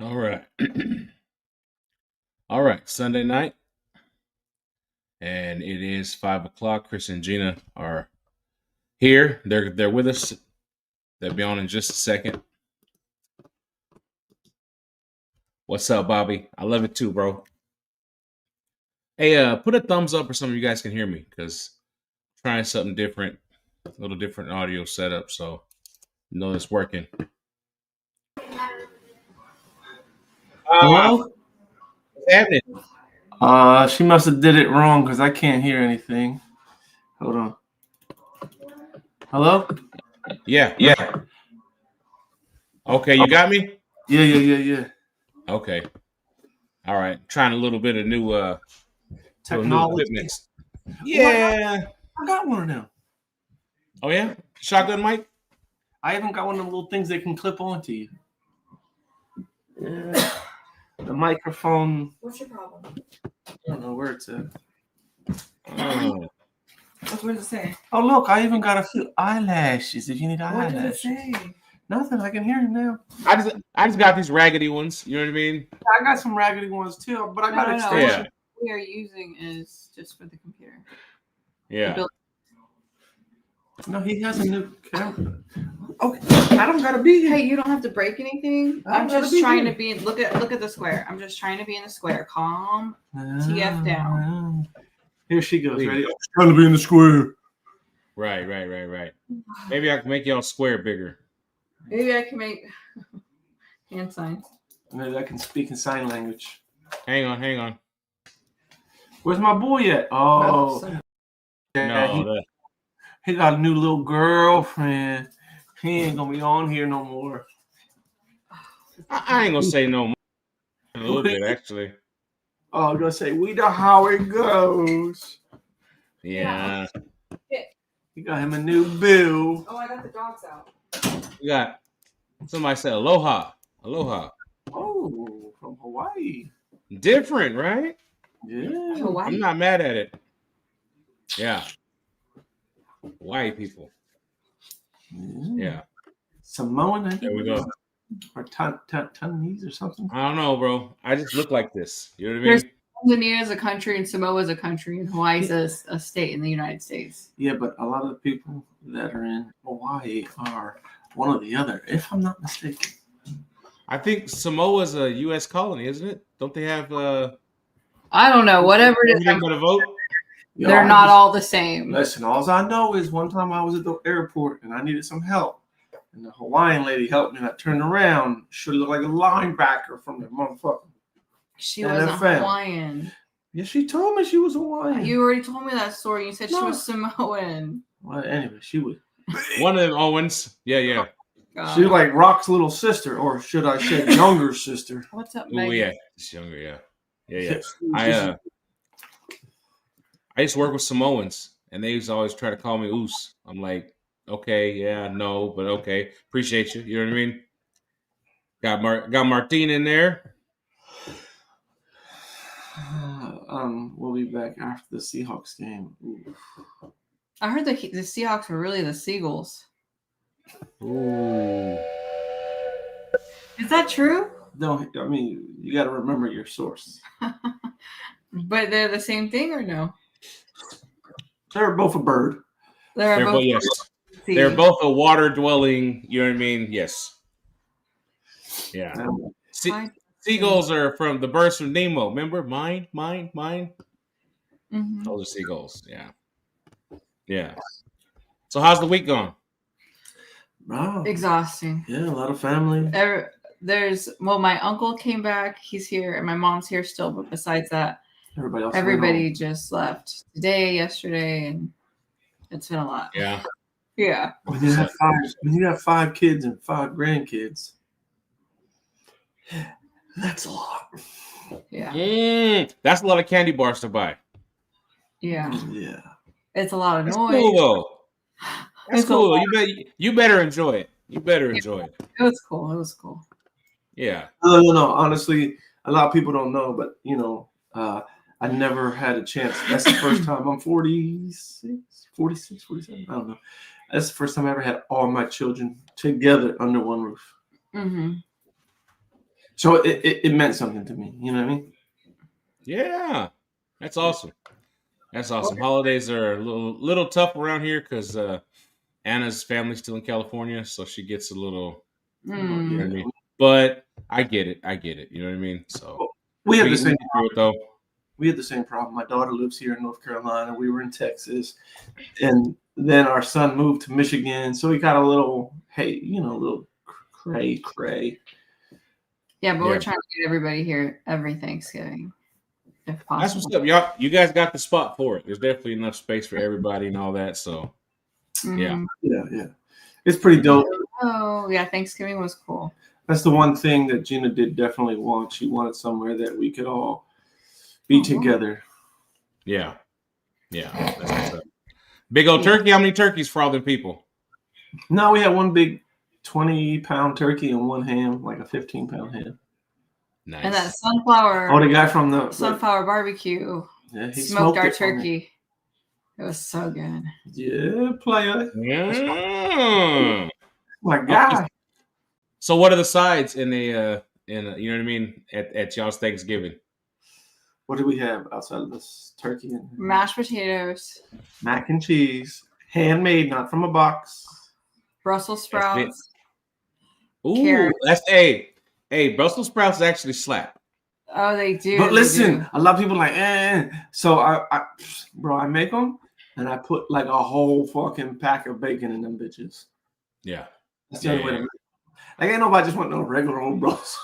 All right. All right. Sunday night. And it is 5 o'clock. Chris and Gina are here. They're with us. They'll be on in just a second. What's up, Bobby? I love it too, bro. Hey, put a thumbs up or something you guys can hear me, because trying something different, a little different audio setup, so you know it's working. Hello? What's happening? She must have did it wrong because I can't hear anything. Hold on. Hello? Yeah. Okay, you got me? Yeah. Okay. All right. Trying a little bit of new Technology. equipment. Yeah. I got one now. Oh yeah? Shotgun mic? I even got one of the little things that can clip onto you. Yeah. The microphone. What's your problem? I don't know where it's at. Oh. What does it say? Oh, look, I even got a few eyelashes if you need What eyelashes. does it say? Nothing, I can hear you now. I just got these raggedy ones. You know what I mean? I got some raggedy ones too, but I got No. extension. What we are using is just for the computer. Yeah. No, he has a new camera. Okay, I don't gotta be here. Hey, you don't have to break anything. I'm just trying to be. Look at the square. I'm just trying to be in the square. Calm. TF down. Here she goes. Ready? I'm trying to be in the square. Right. Maybe I can make y'all square bigger. Maybe I can make hand signs. Maybe I can speak in sign language. Hang on. Where's my boy at? Oh, No, he got a new little girlfriend. He ain't gonna be on here no more. I ain't gonna say no more. A little bit, actually. Oh, I'm gonna say we know how it goes. Yeah. You got him a new boo. Oh, I got the dogs out. We got somebody said aloha. Oh, from Hawaii. Different, right? Yeah. Hawaii. I'm not mad at it. Yeah. Hawaii people. Yeah. Samoan. There we go. Or Tanese or something. I don't know, bro. I just look like this. You know what I mean? Tanzania is a country, and Samoa is a country, and Hawaii is a state in the United States. Yeah, but a lot of the people that are in Hawaii are one or the other, if I'm not mistaken. I think Samoa is a U.S. colony, isn't it? Don't they have I don't know. Whatever it is, everything but a vote? they're not all the same. Listen, all I know is one time I was at the airport and I needed some help. And the Hawaiian lady helped me, and I turned around. She looked like a linebacker from the motherfucker. She wasn't Hawaiian. Yeah, she told me she was Hawaiian. You already told me that story. You said she was Samoan. Well, anyway, she was. One of them Owens. Yeah. She's like Rock's little sister, or should I say younger sister. What's up, Megan? Oh, yeah. She's younger, yeah. I used to work with Samoans, and they used to always try to call me Oos. I'm like, okay, yeah, no, but okay. Appreciate you. You know what I mean? Got Martine in there. We'll be back after the Seahawks game. Ooh. I heard the Seahawks were really the Seagulls. Ooh. Is that true? No, I mean, you got to remember your source. But they're the same thing, or no? They're both a bird. They're both. Yes. They're both a water-dwelling. You know what I mean? Yes. Yeah. Seagulls are from the birds from Nemo. Remember? Mine. Mm-hmm. Those are seagulls. Yeah. So how's the week going? Wow. Exhausting. Yeah, a lot of family. My uncle came back. He's here, and my mom's here still. But besides that, everybody just left today, yesterday, and it's been a lot. Yeah. When you have 5 kids and 5 grandkids, that's a lot. Yeah. That's a lot of candy bars to buy. Yeah. Yeah. It's a lot of noise. Cool though. That's cool. You better enjoy it. It. It was cool. Yeah. No. Honestly, a lot of people don't know, but I never had a chance. That's the first time. I'm 46, 47. I don't know. That's the first time I ever had all my children together under one roof. Mm-hmm. So it meant something to me. You know what I mean? Yeah, that's awesome. That's awesome. Holidays are a little tough around here because Anna's family's still in California, so she gets a little. You know what I mean? But I get it. You know what I mean? So we had the same get through it though. We had the same problem. My daughter lives here in North Carolina. We were in Texas, and then our son moved to Michigan, so we got a little little cray. Yeah, but we're trying to get everybody here every Thanksgiving, if possible. That's what's up, y'all. You guys got the spot for it. There's definitely enough space for everybody and all that. So, yeah, it's pretty dope. Oh, yeah, Thanksgiving was cool. That's the one thing that Gina did definitely want. She wanted somewhere that we could all be together. Yeah. That's what's up. Big old turkey. How many turkeys for all them people? No, we had one big 20-pound turkey and one ham, like a 15-pound ham. Nice. And that sunflower. Oh, the guy from the sunflower barbecue. Yeah, he smoked our turkey. It was so good. Yeah, player. Yeah. My God. So, what are the sides in you know what I mean, at y'all's Thanksgiving? What do we have outside of this turkey? And mashed potatoes, mac and cheese, handmade, not from a box. Brussels sprouts. Ooh, carrots. That's hey, Brussels sprouts actually slap. Oh, they do. But listen, a lot of people are like, So I make them and I put like a whole fucking pack of bacon in them bitches. Yeah, that's the only way to make them. Like, ain't nobody just want no regular old Brussels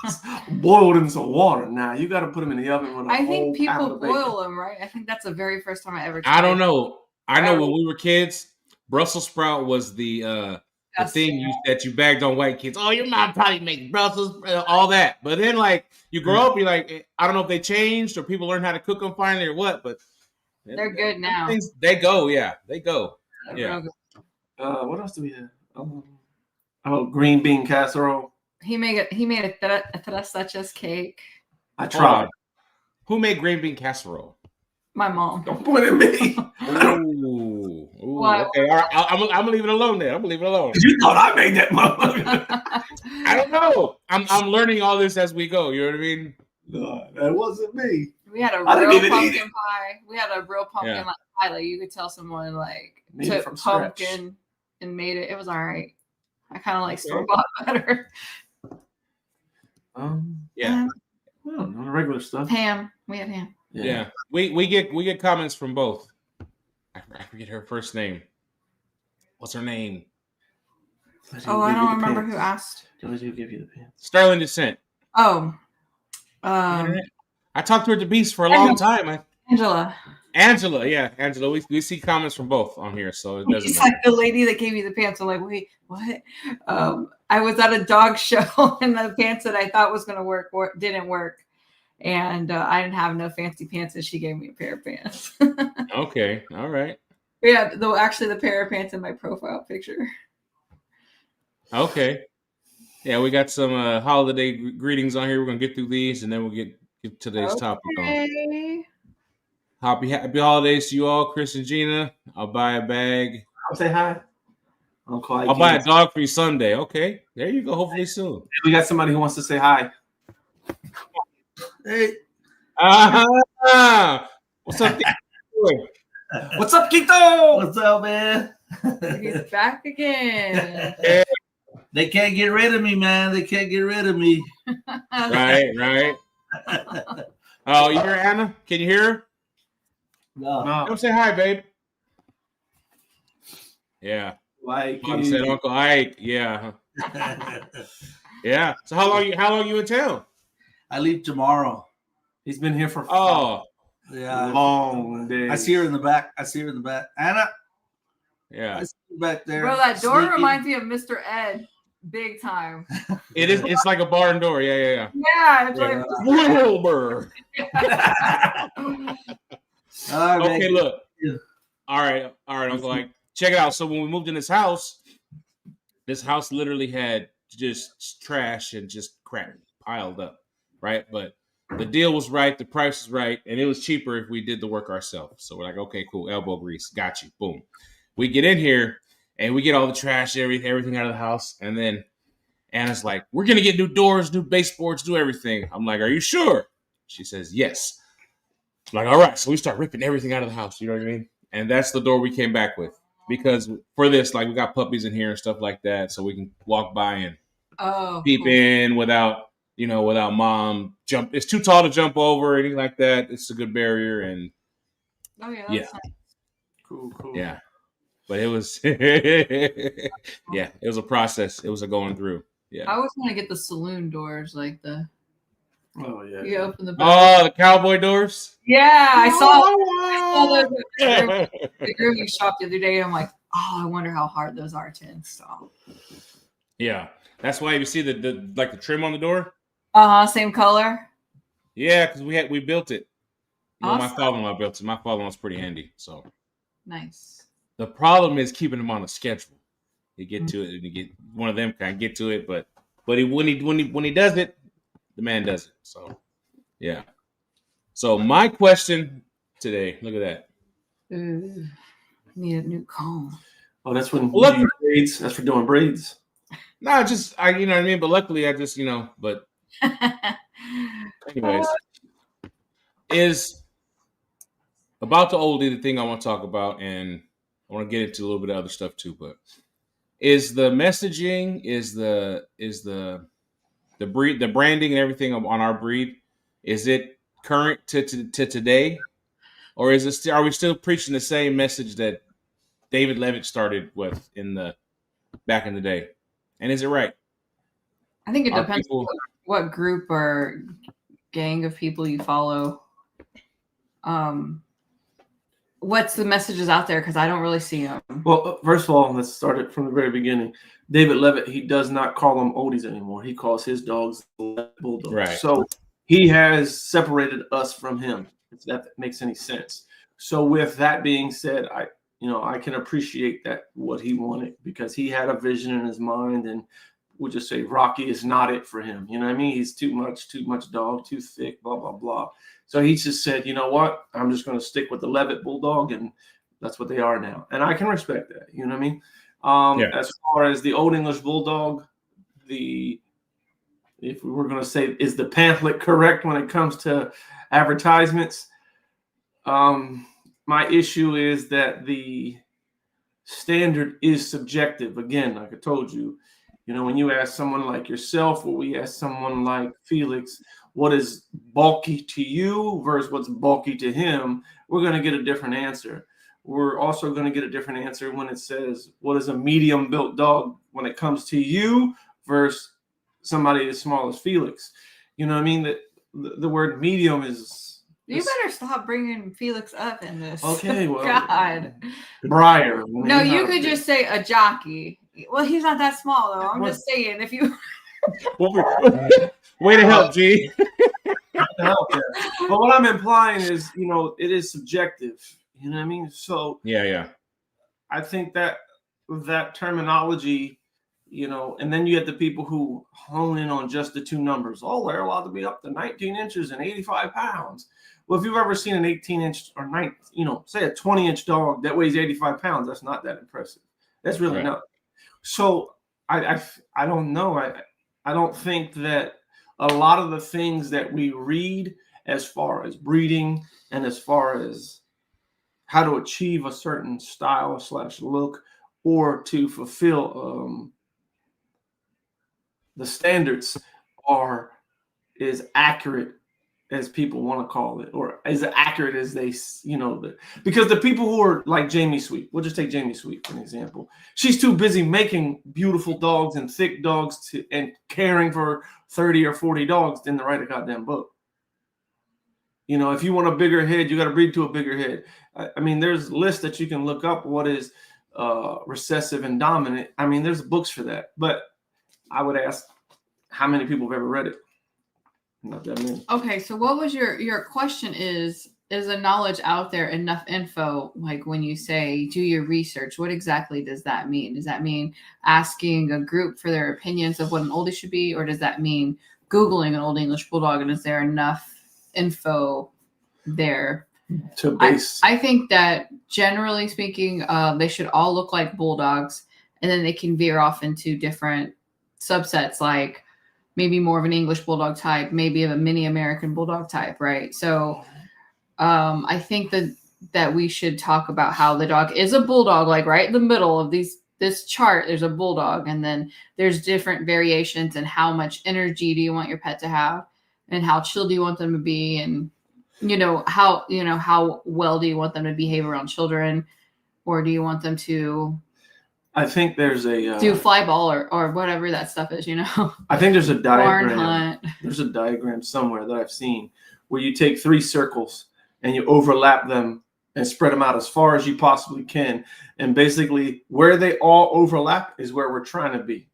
sprouts boiled in some water. Now you got to put them in the oven with a I whole think people pound of bacon. boil them, right? I think that's the very first time I ever tried. I don't know. I know when we were kids, Brussels sprout was the thing that you bagged on white kids. Oh, your mom probably makes Brussels, all that. But then, like, you grow up, you're like, I don't know if they changed or people learn how to cook them finally or what, but they're good now. They go, yeah, they go. Yeah. What else do we have? Green bean casserole. He made a tres leches cake. I tried. Who made green bean casserole? My mom. Don't point at me. Ooh, okay. All right, I'm gonna leave it alone then. I'm gonna leave it alone. You thought I made that motherfucker? I don't know. I'm learning all this as we go. You know what I mean? No, that wasn't me. We had a real pumpkin pie. We had a real pumpkin pie. Like, you could tell someone like took pumpkin and made it. It was all right. I kind of like store-bought better. Yeah. Well, no regular stuff. Ham. We had ham. Yeah. We get comments from both. I forget her first name. What's her name? Oh, I don't remember who asked. Who give you the pants? Sterling Descent. Oh. I talked to her at the Beast for a long time. Angela, yeah, Angela. We see comments from both on here, so it doesn't matter. Like the lady that gave me the pants. I'm like, wait, what? I was at a dog show and the pants that I thought was going to work didn't work, and I didn't have no fancy pants, and she gave me a pair of pants. Okay, all right. Yeah, though actually the pair of pants in my profile picture. Okay. Yeah, we got some holiday greetings on here. We're gonna get through these, and then we'll get today's topic on. Happy holidays to you all, Chris and Gina. I'll buy a bag. I'll say hi. I'll buy a dog for you Sunday. Okay, there you go. Hopefully soon. We got somebody who wants to say hi. Hey. What's up? What's up, Kito? What's up, man? He's back again. Yeah. They can't get rid of me, man. They can't get rid of me. Right. Oh, you hear Anna? Can you hear her? No. Come say hi, babe. Yeah. Like Mom said Uncle Ike. Yeah. Yeah. So how long you in town? I leave tomorrow. He's been here for long days. I see her in the back. Anna. Yeah. I see her back there. Bro, that door reminds me of Mr. Ed. Big time. It is. It's like a barn door. Yeah. Yeah. It's like Wilbur. Okay, look. All right, Uncle Ike. Check it out. So when we moved in this house literally had just trash and just crap piled up, right? But the deal was right, the price was right, and it was cheaper if we did the work ourselves. So we're like, okay, cool, elbow grease, got you, boom. We get in here and we get all the trash, everything out of the house, and then Anna's like, we're going to get new doors, new baseboards, do everything. I'm like, are you sure? She says, yes. I'm like, all right. So we start ripping everything out of the house. You know what I mean? And that's the door we came back with. Because for this, like, we got puppies in here and stuff like that. So we can walk by and peep in without, without mom jump. It's too tall to jump over or anything like that. It's a good barrier. And That's nice. Cool. yeah. But it was, it was a process. It was a going through. Yeah. I always want to get the saloon doors, like the. Oh yeah. You open the. Oh, the cowboy doors. Yeah, I saw those at the grooming shop the other day. And I'm like, I wonder how hard those are to install. Yeah, that's why you see the trim on the door. Same color. Yeah, because we built it. Awesome. My father-in-law built it. My father-in-law's pretty handy. So nice. The problem is keeping them on a schedule. You get to it, and you get one of them kind of get to it, but when he does it, the man does it. So yeah. So my question today, look at that. Ooh, need a new comb. Oh, that's when you do braids. That's for doing braids. No, just you know what I mean. But luckily, I just but anyways, is about the oldie the thing I want to talk about, and I want to get into a little bit of other stuff too. But is the messaging, is the breed, the branding, and everything on our breed, is it current to today, or is it are we still preaching the same message that David Levitt started with back in the day? And is it right? I think it depends on what group or gang of people you follow. What's the messages out there? Because I don't really see them. Well, first of all, let's start it from the very beginning. David Levitt, he does not call them oldies anymore. He calls his dogs bulldogs. Right. So he has separated us from him, if that makes any sense. So with that being said, I can appreciate that what he wanted, because he had a vision in his mind, and we'll just say Rocky is not it for him. You know what I mean? He's too much dog, too thick, blah, blah, blah. So he just said, you know what? I'm just going to stick with the Levitt Bulldog, and that's what they are now. And I can respect that. You know what I mean? As far as the Olde English Bulldog, if we were going to say, is the pamphlet correct when it comes to advertisements? My issue is that the standard is subjective. Again, like I told you, when you ask someone like yourself, or we ask someone like Felix, what is bulky to you versus what's bulky to him, we're going to get a different answer. We're also going to get a different answer when it says, what is a medium built dog when it comes to you versus somebody as small as Felix? You know what I mean? That the word medium is... You better stop bringing Felix up in this. Okay, well... God. Briar. No, you could just say a jockey. Well, he's not that small, though. I'm just saying, if you... Way to help, G. But what I'm implying is, it is subjective. You know what I mean? So yeah. I think that terminology, and then you get the people who hone in on just the two numbers. Oh, they're allowed to be up to 19 inches and 85 pounds. Well, if you've ever seen an 18-inch or say a 20-inch dog that weighs 85 pounds, that's not that impressive. That's really not. So I don't know. I don't think that a lot of the things that we read as far as breeding and as far as how to achieve a certain style / look, or to fulfill the standards is accurate as people want to call it, or as accurate as they, because the people who are like Jamie Sweet, we'll just take Jamie Sweet for an example. She's too busy making beautiful dogs and thick dogs and caring for 30 or 40 dogs than to write a goddamn book. If you want a bigger head, you got to breed to a bigger head. I mean, there's lists that you can look up. What is recessive and dominant? I mean, there's books for that. But I would ask how many people have ever read it. Not that many. Okay, so what was your question is the knowledge out there enough info? Like when you say do your research, what exactly does that mean? Does that mean asking a group for their opinions of what an oldie should be? Or does that mean Googling an Olde English Bulldog, and is there enough info there to base? I think that generally speaking, they should all look like bulldogs, and then they can veer off into different subsets, like maybe more of an English Bulldog type, maybe of a mini American Bulldog type, right? So I think that we should talk about how the dog is a Bulldog, like right in the middle of this chart, there's a Bulldog, and then there's different variations and how much energy do you want your pet to have, and how chill do you want them to be, and how well do you want them to behave around children, or do you want them to I think there's a do fly ball or whatever that stuff is, I think there's a barn diagram. hunt. There's a diagram somewhere that I've seen where you take 3 circles and you overlap them and spread them out as far as you possibly can. And basically where they all overlap is where we're trying to be.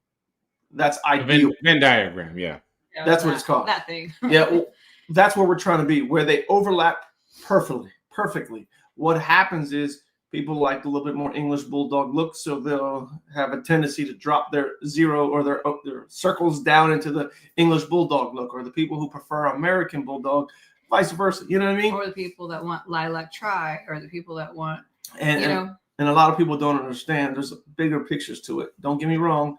That's ideal. Venn diagram, yeah. That's what it's called. That thing. Yeah, well, that's where we're trying to be, where they overlap perfectly. What happens is people like a little bit more English Bulldog look, so they'll have a tendency to drop their 0 or their circles down into the English Bulldog look, or the people who prefer American Bulldog, vice versa. You know what I mean? Or the people that want lilac tri, or the people that want, And a lot of people don't understand. There's bigger pictures to it. Don't get me wrong.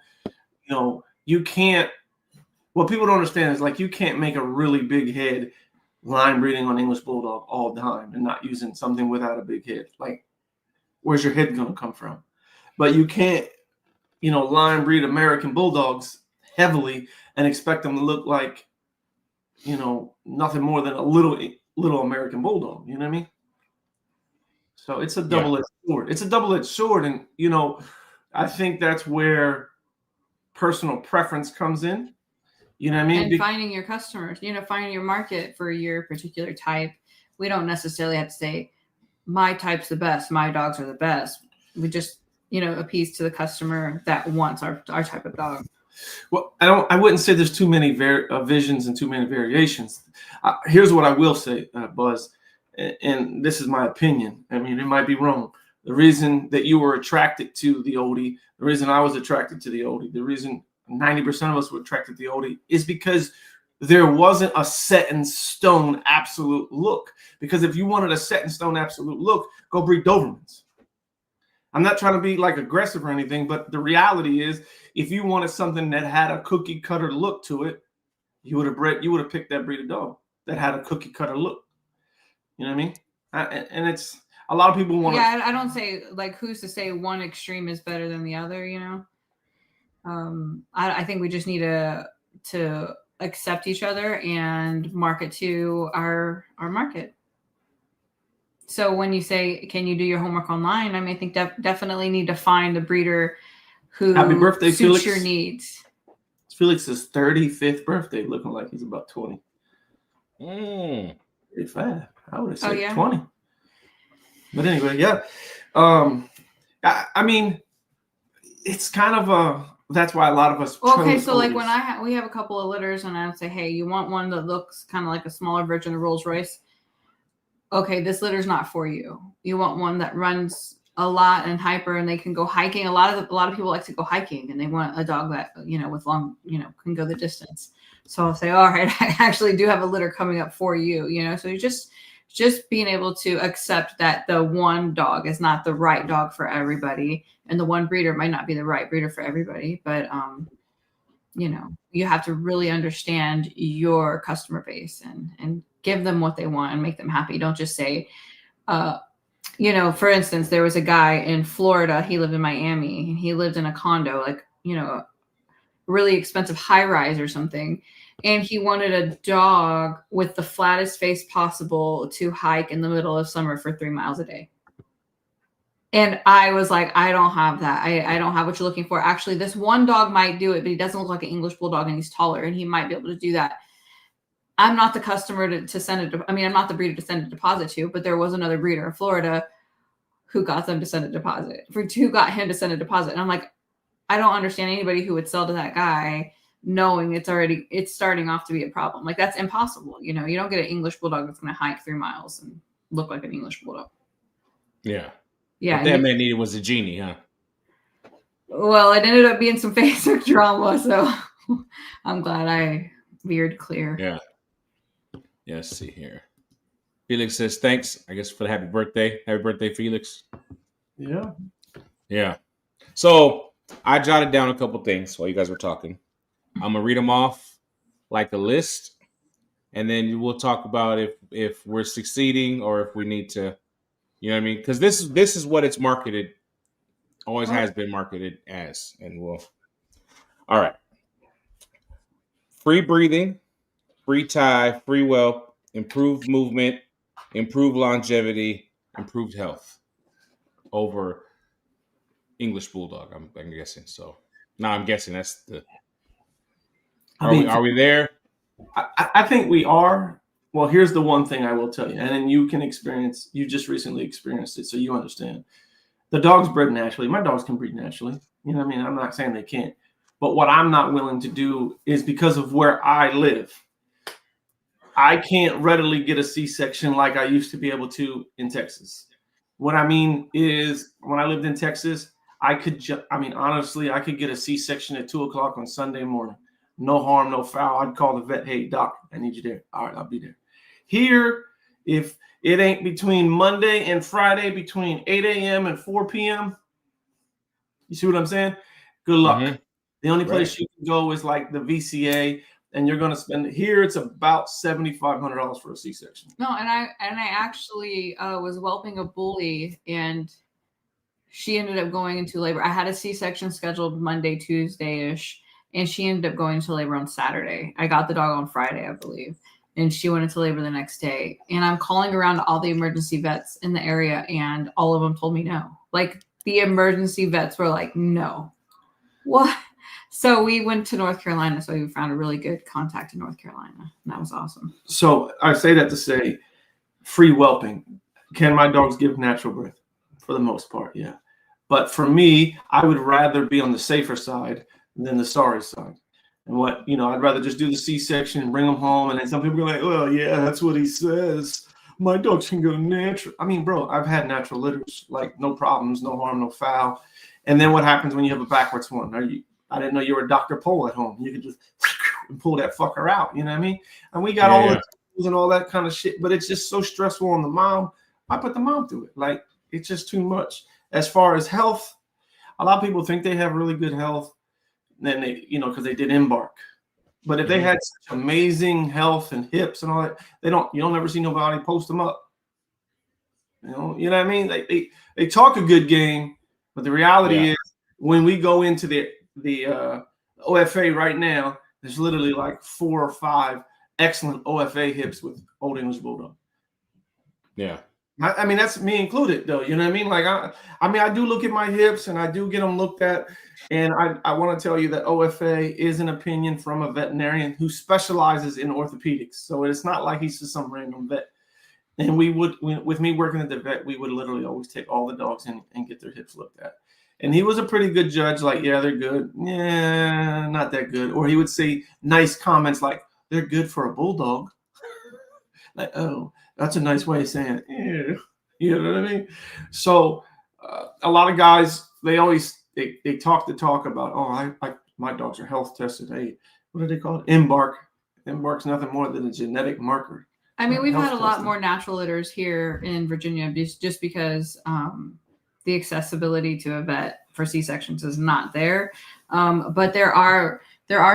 You can't. What people don't understand is, like, you can't make a really big head line breeding on English Bulldog all the time and not using something without a big head. Like, where's your head going to come from? But you can't, line breed American Bulldogs heavily and expect them to look like, nothing more than a little American Bulldog. You know what I mean? So it's a double-edged sword. It's a double-edged sword. And, I think that's where personal preference comes in. You know what I mean? And finding your customers, finding your market for your particular type. We don't necessarily have to say, my type's the best, my dogs are the best. We just, appease to the customer that wants our type of dog. Well, I wouldn't say there's too many visions and too many variations. Here's what I will say, Buzz, and this is my opinion. I mean, it might be wrong. The reason that you were attracted to the Oldie, the reason I was attracted to the Oldie, the reason 90% of us were attracted to the Oldie is because there wasn't a set in stone absolute look. Because if you wanted a set in stone absolute look, go breed Dobermans. I'm not trying to be like aggressive or anything, but the reality is, if you wanted something that had a cookie cutter look to it, you would have picked that breed of dog that had a cookie cutter look. You know what I mean? And it's a lot of people want. Yeah, I don't say, like, who's to say one extreme is better than the other. I think we just need to accept each other and market to our market. So when you say, can you do your homework online? I mean, I think definitely need to find a breeder who Happy birthday, suits Felix. your needs. It's Felix's 35th birthday, looking like he's about 20. 35. I would have said 20. But anyway, yeah. I mean, it's kind of that's why a lot of us. Okay, so like when we have a couple of litters, and I would say, hey, you want one that looks kind of like a smaller version of Rolls Royce? Okay, this litter's not for you. You want one that runs a lot and hyper, and they can go hiking. A lot of people like to go hiking, and they want a dog that with long can go the distance. So I'll say, all right, I actually do have a litter coming up for you. So you just being able to accept that the one dog is not the right dog for everybody, and the one breeder might not be the right breeder for everybody. But you have to really understand your customer base and give them what they want and make them happy. Don't just say, for instance, there was a guy in Florida. He lived in Miami. He lived in a condo, like, really expensive high rise or something. And he wanted a dog with the flattest face possible to hike in the middle of summer for 3 miles a day. And I was like, I don't have that. I don't have what you're looking for. Actually, this one dog might do it, but he doesn't look like an English Bulldog, and he's taller, and he might be able to do that. I'm not the customer to send it. I'm not the breeder to send a deposit to, but there was another breeder in Florida who got them to send a deposit. Who got him to send a deposit. And I'm like, I don't understand anybody who would sell to that guy knowing it's starting off to be a problem. Like, that's impossible. You don't get an English Bulldog that's going to hike 3 miles and look like an English Bulldog. Yeah. Yeah. What that man needed was a genie, huh? Well, it ended up being some Facebook drama, so I'm glad I veered clear. Yeah. Yeah, let's see here. Felix says, thanks, I guess, for the happy birthday. Happy birthday, Felix. Yeah. Yeah. So I jotted down a couple things while you guys were talking. I'm gonna read them off like a list, and then we'll talk about if we're succeeding or if we need to, you know what I mean? Because this is what it's marketed, always has been marketed as, and we'll. All right. Free breathing, free tie, free whelp, improved movement, improved longevity, improved health over English Bulldog. I'm guessing so. No, I'm guessing that's the. Are we there? I think we are. Well, here's the one thing I will tell you, and then you can experience. You just recently experienced it, so you understand. The dog's bred naturally. My dogs can breed naturally. You know what I mean? I'm not saying they can't. But what I'm not willing to do is because of where I live. I can't readily get a C-section like I used to be able to in Texas. What I mean is when I lived in Texas, honestly, I could get a C-section at 2:00 on Sunday morning. No harm, no foul. I'd call the vet, hey, doc, I need you there. All right, I'll be there. Here, if it ain't between Monday and Friday between 8 a.m. and 4 p.m., you see what I'm saying? Good luck. Mm-hmm. The only place you can go is like the VCA, and you're going to spend here. It's about $7,500 for a C-section. No, and I actually was whelping a bully, and she ended up going into labor. I had a C-section scheduled Monday, Tuesday-ish, and she ended up going into labor on Saturday. I got the dog on Friday, I believe, and she went into labor the next day. And I'm calling around to all the emergency vets in the area, and all of them told me no. Like, the emergency vets were like, no. What? So we went to North Carolina. So we found a really good contact in North Carolina. And that was awesome. So I say that to say free whelping. Can my dogs give natural birth? For the most part, yeah. But for me, I would rather be on the safer side than the sorry side. And I'd rather just do the C-section and bring them home. And then some people are like, well, yeah, that's what he says. My dogs can go natural. I mean, bro, I've had natural litters, like no problems, no harm, no foul. And then what happens when you have a backwards one? I didn't know you were a Dr. Pole at home. You could just pull that fucker out. You know what I mean? And we got all the tools and all that kind of shit, but it's just so stressful on the mom. I put the mom through it. Like, it's just too much. As far as health, a lot of people think they have really good health, then they, because they did embark. But if they had such amazing health and hips and all that, you'll never see nobody post them up. You know what I mean? They talk a good game, but the reality is when we go into the OFA right now, there's literally like 4 or 5 excellent OFA hips with Olde English Bulldog. Yeah. I mean, that's me included, though. You know what I mean? Like, I do look at my hips and I do get them looked at. And I want to tell you that OFA is an opinion from a veterinarian who specializes in orthopedics. So it's not like he's just some random vet. And with me working at the vet, we would literally always take all the dogs in and get their hips looked at. And he was a pretty good judge. Like, yeah, they're good. Yeah, not that good. Or he would say nice comments like, they're good for a bulldog. Like, oh. That's a nice way of saying it. Yeah. You know what I mean? So a lot of guys, they always they talk the talk about, my dogs are health tested. Hey, what do they call it? Embark. Embark's nothing more than a genetic marker. I mean, we've had a lot more natural litters here in Virginia just because the accessibility to a vet for C-sections is not there. But there are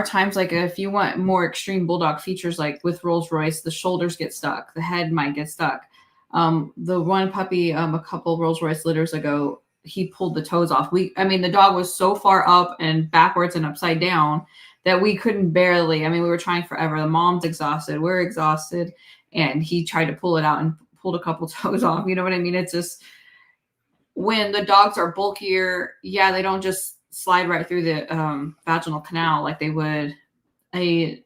times, like if you want more extreme bulldog features, like with Rolls Royce, the shoulders get stuck, the head might get stuck. The one puppy, a couple Rolls Royce litters ago, he pulled the toes off. The dog was so far up and backwards and upside down that we couldn't barely. We were trying forever. The mom's exhausted, we're exhausted, and he tried to pull it out and pulled a couple toes off. You know what I mean? It's just when the dogs are bulkier, they don't just slide right through the vaginal canal like they would a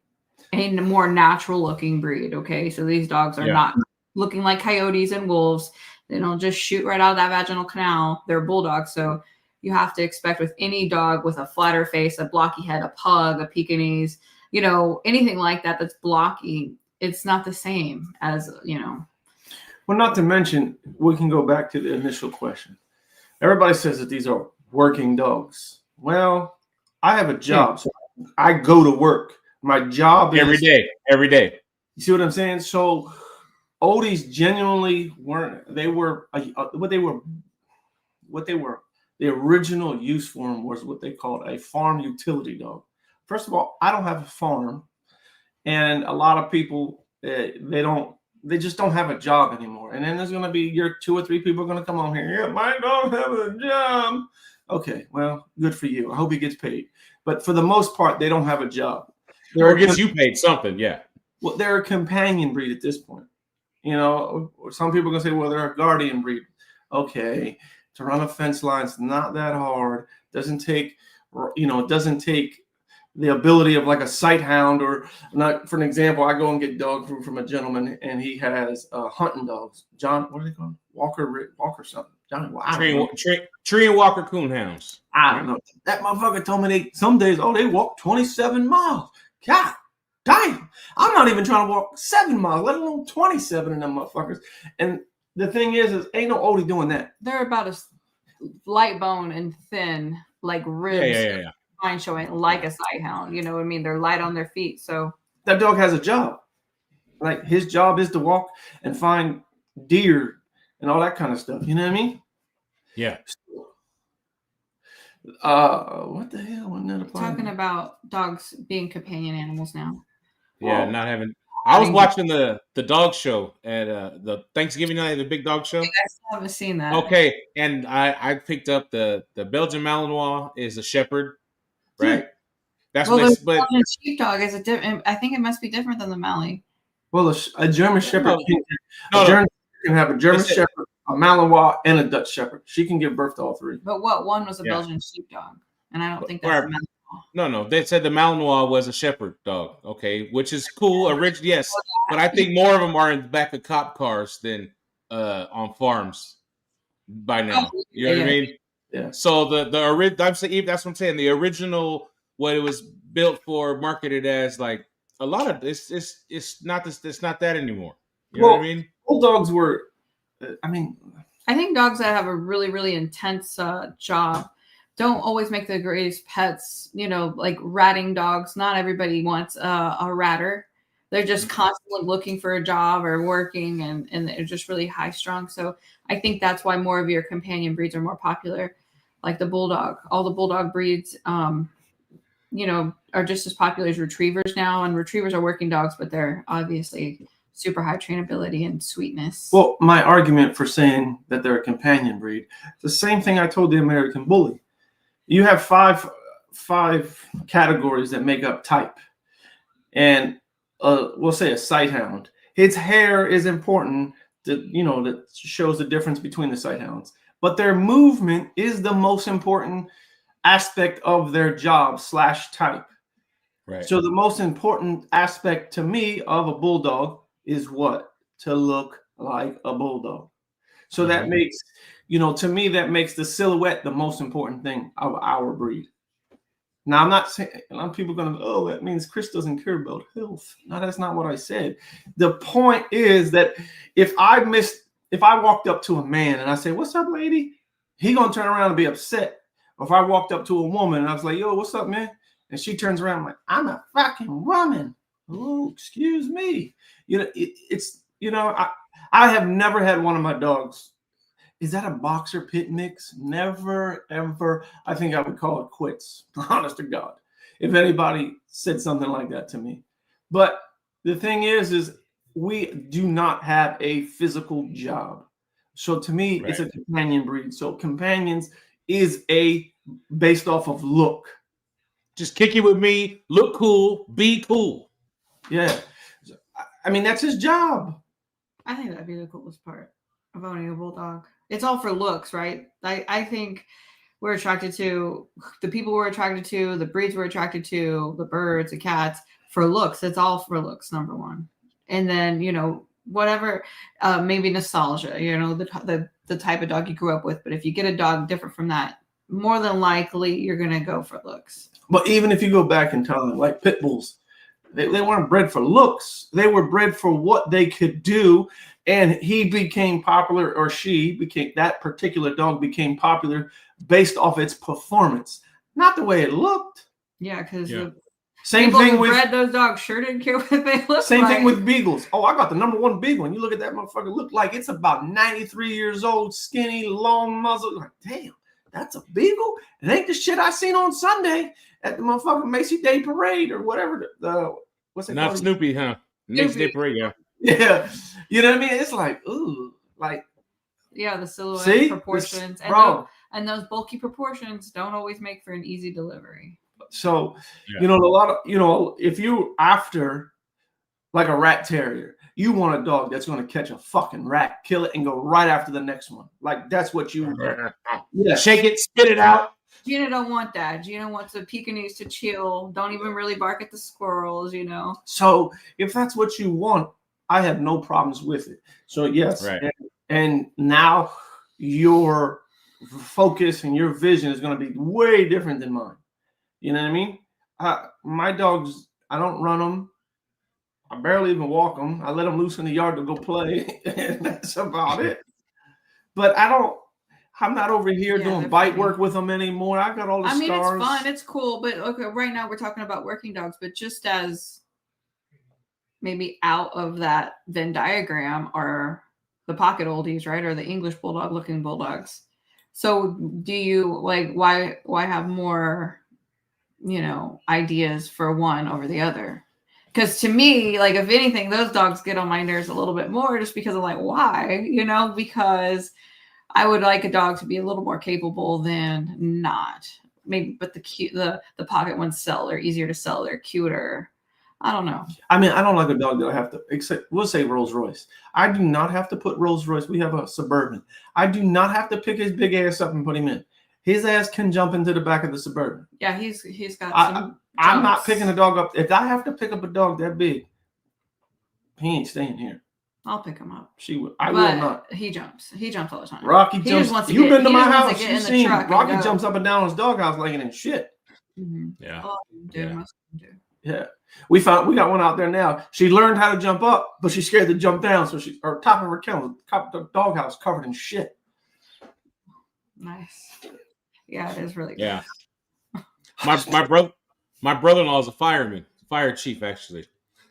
more natural looking breed. Okay, so these dogs are not looking like coyotes and wolves. They don't just shoot right out of that vaginal canal. They're bulldogs. So you have to expect with any dog with a flatter face, a blocky head, a pug, a Pekingese, anything like that that's blocky, it's not the same as. Well, not to mention, we can go back to the initial question. Everybody says that these are working dogs. Well, I have a job, so I go to work. My job is every day. You see what I'm saying? So Oldies genuinely weren't. They were what they were. The original use for them was what they called a farm utility dog. first of all, I don't have a farm, and a lot of people they just don't have a job anymore. And then there's going to be your 2 or 3 people going to come on here. Yeah, my dog have a job. Okay, well, good for you. I hope he gets paid. But for the most part, they don't have a job. Or gets you paid something, yeah. Well, they're a companion breed at this point. You know, some people are going to say, well, they're a guardian breed. Okay, to run a fence line is not that hard. Doesn't take, it doesn't take the ability of like a sight hound, or not. For an example, I go and get dog food from a gentleman, and he has hunting dogs. John, what are they called? Walker something. Johnny, Tree and Walker Coonhounds. I don't know. That motherfucker told me some days, they walk 27 miles. God damn. I'm not even trying to walk 7 miles, let alone 27 of them motherfuckers. And the thing is ain't no oldie doing that. They're about as light bone and thin, like ribs. Yeah. Fine showing, like a sight hound. You know what I mean? They're light on their feet. So that dog has a job. Like his job is to walk and find deer and all that kind of stuff. You know what I mean? Yeah. What the hell? Wasn't that talking about dogs being companion animals now? Yeah, not having. I was watching the dog show at the Thanksgiving night, the big dog show. I still haven't seen that. Okay, and I picked up the Belgian Malinois is a shepherd, right? That's well, what. The Belgian sheepdog is a different. I think it must be different than the Mallee. Well, a German Shepherd can have a German Shepherd, a Malinois, and a Dutch Shepherd. She can give birth to all 3. But one was a Belgian sheepdog, and I don't think that's a Malinois. No. They said the Malinois was a shepherd dog. Okay, which is cool. Original, yes, but I think more of them are in the back of cop cars than on farms by now. You know what I mean? Yeah. So the original, that's what I'm saying. The original, what it was built for, marketed as, like a lot of it's not this. It's not that anymore. You know what I mean? Bulldogs were. I think dogs that have a really, really intense job don't always make the greatest pets. You know, like ratting dogs. Not everybody wants a ratter. They're just constantly looking for a job or working, and they're just really high strung. So I think that's why more of your companion breeds are more popular, like the bulldog. All the bulldog breeds, are just as popular as retrievers now. And retrievers are working dogs, but they're obviously super high trainability and sweetness. Well, my argument for saying that they're a companion breed, the same thing I told the American Bully. You have five categories that make up type, and we'll say a sight hound. Its hair is important that shows the difference between the sight hounds, but their movement is the most important aspect of their job / type. Right. So the most important aspect to me of a bulldog is what? To look like a bulldog. So that makes, to me, that makes the silhouette the most important thing of our breed. Now, I'm not saying, people are going to, that means Chris doesn't care about health. No, that's not what I said. The point is that if I walked up to a man and I say, "What's up, lady?" He going to turn around and be upset. Or if I walked up to a woman and I was like, "Yo, what's up, man?" And she turns around, I'm like, "I'm a fucking woman." Oh, excuse me. I have never had one of my dogs. Is that a boxer pit mix? Never, ever. I think I would call it quits, honest to God, if anybody said something like that to me. But the thing is we do not have a physical job. So to me, It's a companion breed. So companions is based off of look. Just kick it with me, look cool, be cool. Yeah. That's his job. I think that'd be the coolest part of owning a bulldog. It's all for looks, right? I think we're attracted to the people we're attracted to, the breeds we're attracted to, the birds, the cats, for looks. It's all for looks, number one. And then, whatever, maybe nostalgia, the type of dog you grew up with. But if you get a dog different from that, more than likely you're going to go for looks. But even if you go back in time, like pit bulls, they weren't bred for looks. They were bred for what they could do. And he became popular, or that particular dog became popular based off its performance, not the way it looked. Yeah, because same thing with bred those dogs sure didn't care what they looked Same like. thing with beagles. Oh, I got the #1 beagle, and you look at that motherfucker, look like it's about 93 years old, skinny, long muzzle. Like, damn, that's a beagle. It ain't the shit I seen on Sunday at the motherfucking Macy Day Parade or whatever. What's it Not called? Snoopy, huh? Next day parade, yeah. Yeah, you know what I mean. It's like, ooh, like Yeah, the silhouette see proportions and those bulky proportions don't always make for an easy delivery. So, a lot of, if you after like a rat terrier, you want a dog that's going to catch a fucking rat, kill it, and go right after the next one. Like that's what you shake it, spit it out. Gina don't want that. Gina wants the Pekingese to chill. Don't even really bark at the squirrels, So if that's what you want, I have no problems with it. So yes, right. And now your focus and your vision is going to be way different than mine. You know what I mean? My dogs, I don't run them. I barely even walk them. I let them loose in the yard to go play, and that's about it. But I'm not over here doing bite work with them anymore. I've got all the scars. It's fun. It's cool. But okay, right now we're talking about working dogs. But just as maybe out of that Venn diagram are the pocket oldies, right? Or the English Bulldog looking Bulldogs. So do you why have more, ideas for one over the other? Because to me, if anything, those dogs get on my nerves a little bit more just because I'm like, why? Because I would like a dog to be a little more capable than not. Maybe, but the pocket ones sell. They're easier to sell. They're cuter. I don't know. I mean, I don't like a dog that I have to, except we'll say Rolls Royce. I do not have to put Rolls Royce. We have a Suburban. I do not have to pick his big ass up and put him in. His ass can jump into the back of the Suburban. Yeah, he's got I'm not picking a dog up. If I have to pick up a dog that big, he ain't staying here. I'll pick him up. I will not. He jumps. He jumps all the time. Rocky jumps. You've been to my house. You've seen Rocky jumps up and down his doghouse like it ain't shit. Mm-hmm. Yeah. Yeah. We got one out there now. She learned how to jump up, but she's scared to jump down. So her top of her kennel, the doghouse covered in shit. Nice. Yeah, it is really good. Yeah. My brother-in-law is a fireman, fire chief actually.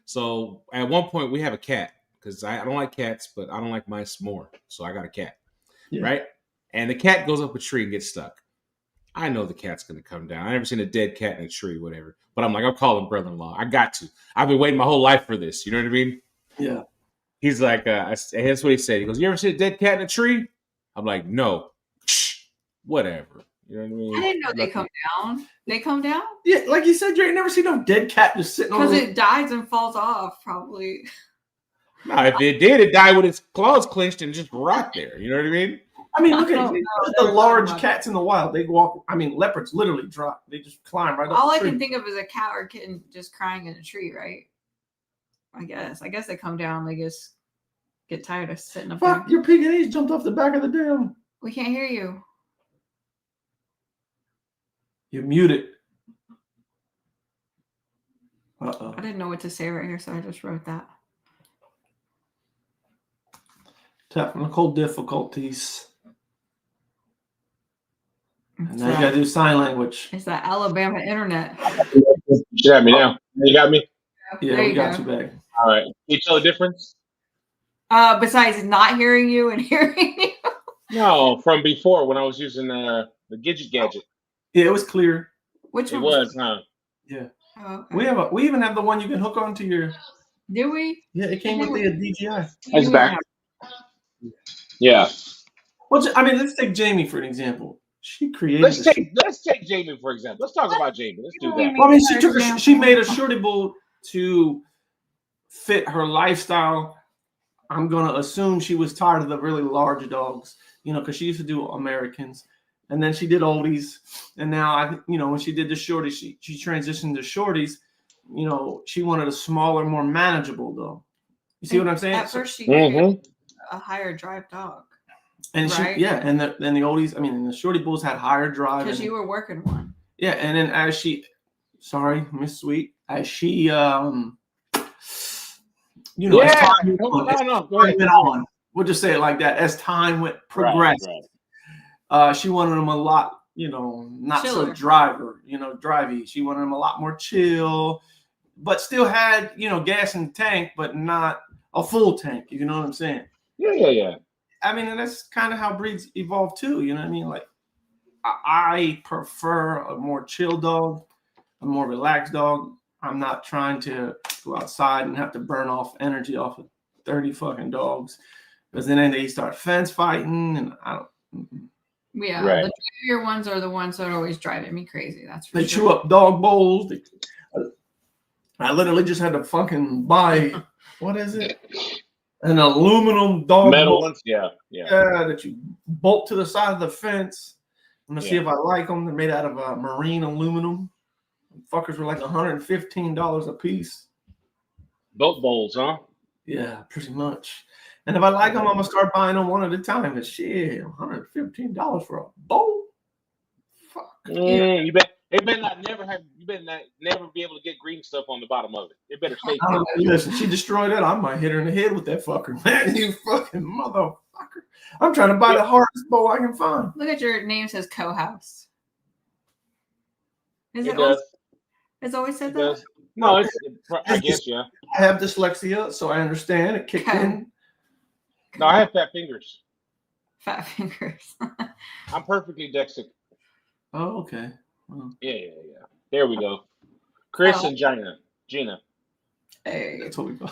So at one point we have a cat because I don't like cats, but I don't like mice more. So I got a cat, right? And the cat goes up a tree and gets stuck. I know the cat's going to come down. I never seen a dead cat in a tree, whatever. But I'm like, I'm calling brother-in-law. I got to. I've been waiting my whole life for this. You know what I mean? Yeah. He's like, that's what he said. He goes, you ever see a dead cat in a tree? I'm like, no. Whatever. You know what I mean? I didn't know they come down. They come down? Yeah, like you said, you ain't never seen no dead cat just sitting on. Because it dies and falls off, probably. No, if it did, it died with its claws clenched and just rot there. You know what I mean? I mean, look at the large cats in the wild. They walk. I mean, leopards literally drop. They just climb right up. All I can think of is a cat or kitten just crying in a tree, right? I guess they come down. They just get tired of sitting up there. Fuck, your Pekingese jumped off the back of the dam. We can't hear you. You're muted. Uh-oh. I didn't know what to say right here, so I just wrote that. Technical difficulties. And now you gotta do sign language. It's that Alabama internet. You should have me now. You got me? Yeah, we got you back. All right. Can you tell the difference? Besides not hearing you and hearing you? No, from before when I was using the gadget. Yeah, it was clear. Which one? It was, huh? Yeah. Oh, okay. We even have the one you can hook onto your. Do we? Yeah, it came with the DJI. It's back. Yeah. Well, I mean, let's take Jamie for an example. She created. Let's take Jamie for example. Let's talk about Jamie. Let's do that. Well, I mean, she made a shorty bull to fit her lifestyle. I'm gonna assume she was tired of the really large dogs, because she used to do Americans, and then she did oldies, and now when she did the shorties, she transitioned to shorties. She wanted a smaller, more manageable dog. You see what I'm saying? At first, she created a higher drive dog. And right? and the oldies, the shorty bulls had higher drive. Because you were working one. Yeah, and then Miss Sweet, as she Go ahead. We'll just say it like that. As time progressed, right. She wanted them a lot, not chiller. So drivey. She wanted them a lot more chill, but still had, gas in the tank, but not a full tank. You know what I'm saying? Yeah. I mean, and that's kind of how breeds evolve too. You know what I mean? Like, I prefer a more chill dog, a more relaxed dog. I'm not trying to go outside and have to burn off energy off of 30 fucking dogs, because then they start fence fighting, and I don't. Yeah, Right. the driving ones are the ones that are always driving me crazy. That's for They sure. chew up dog bowls. I literally just had to fucking buy, what is it? An aluminum dog Metal bowl. ones, yeah. That you bolt to the side of the fence. I'm gonna see Yeah. if I like them. They're made out of marine aluminum. Fuckers were like $115 a piece. Boat bowls, huh? Yeah, pretty much. And if I like them, I'm gonna start buying them one at a time. And shit, $115 for a bowl? Fuck. You bet. It better not never have. You better not never be able to get green stuff on the bottom of it. It better stay. Listen, she destroyed that. I might hit her in the head with that fucker, man. You fucking motherfucker. I'm trying to buy the hardest bowl I can find. Look at your name says co-house. Is It it always, does. it's always said It that? does. No, I guess, yeah. I have dyslexia, so I understand. It kicked in. No, I have fat fingers. Fat fingers. I'm perfectly dyslexic. Oh, okay. Well, Yeah. There we go. Chris Oh. and Gina. Hey, that's what we call.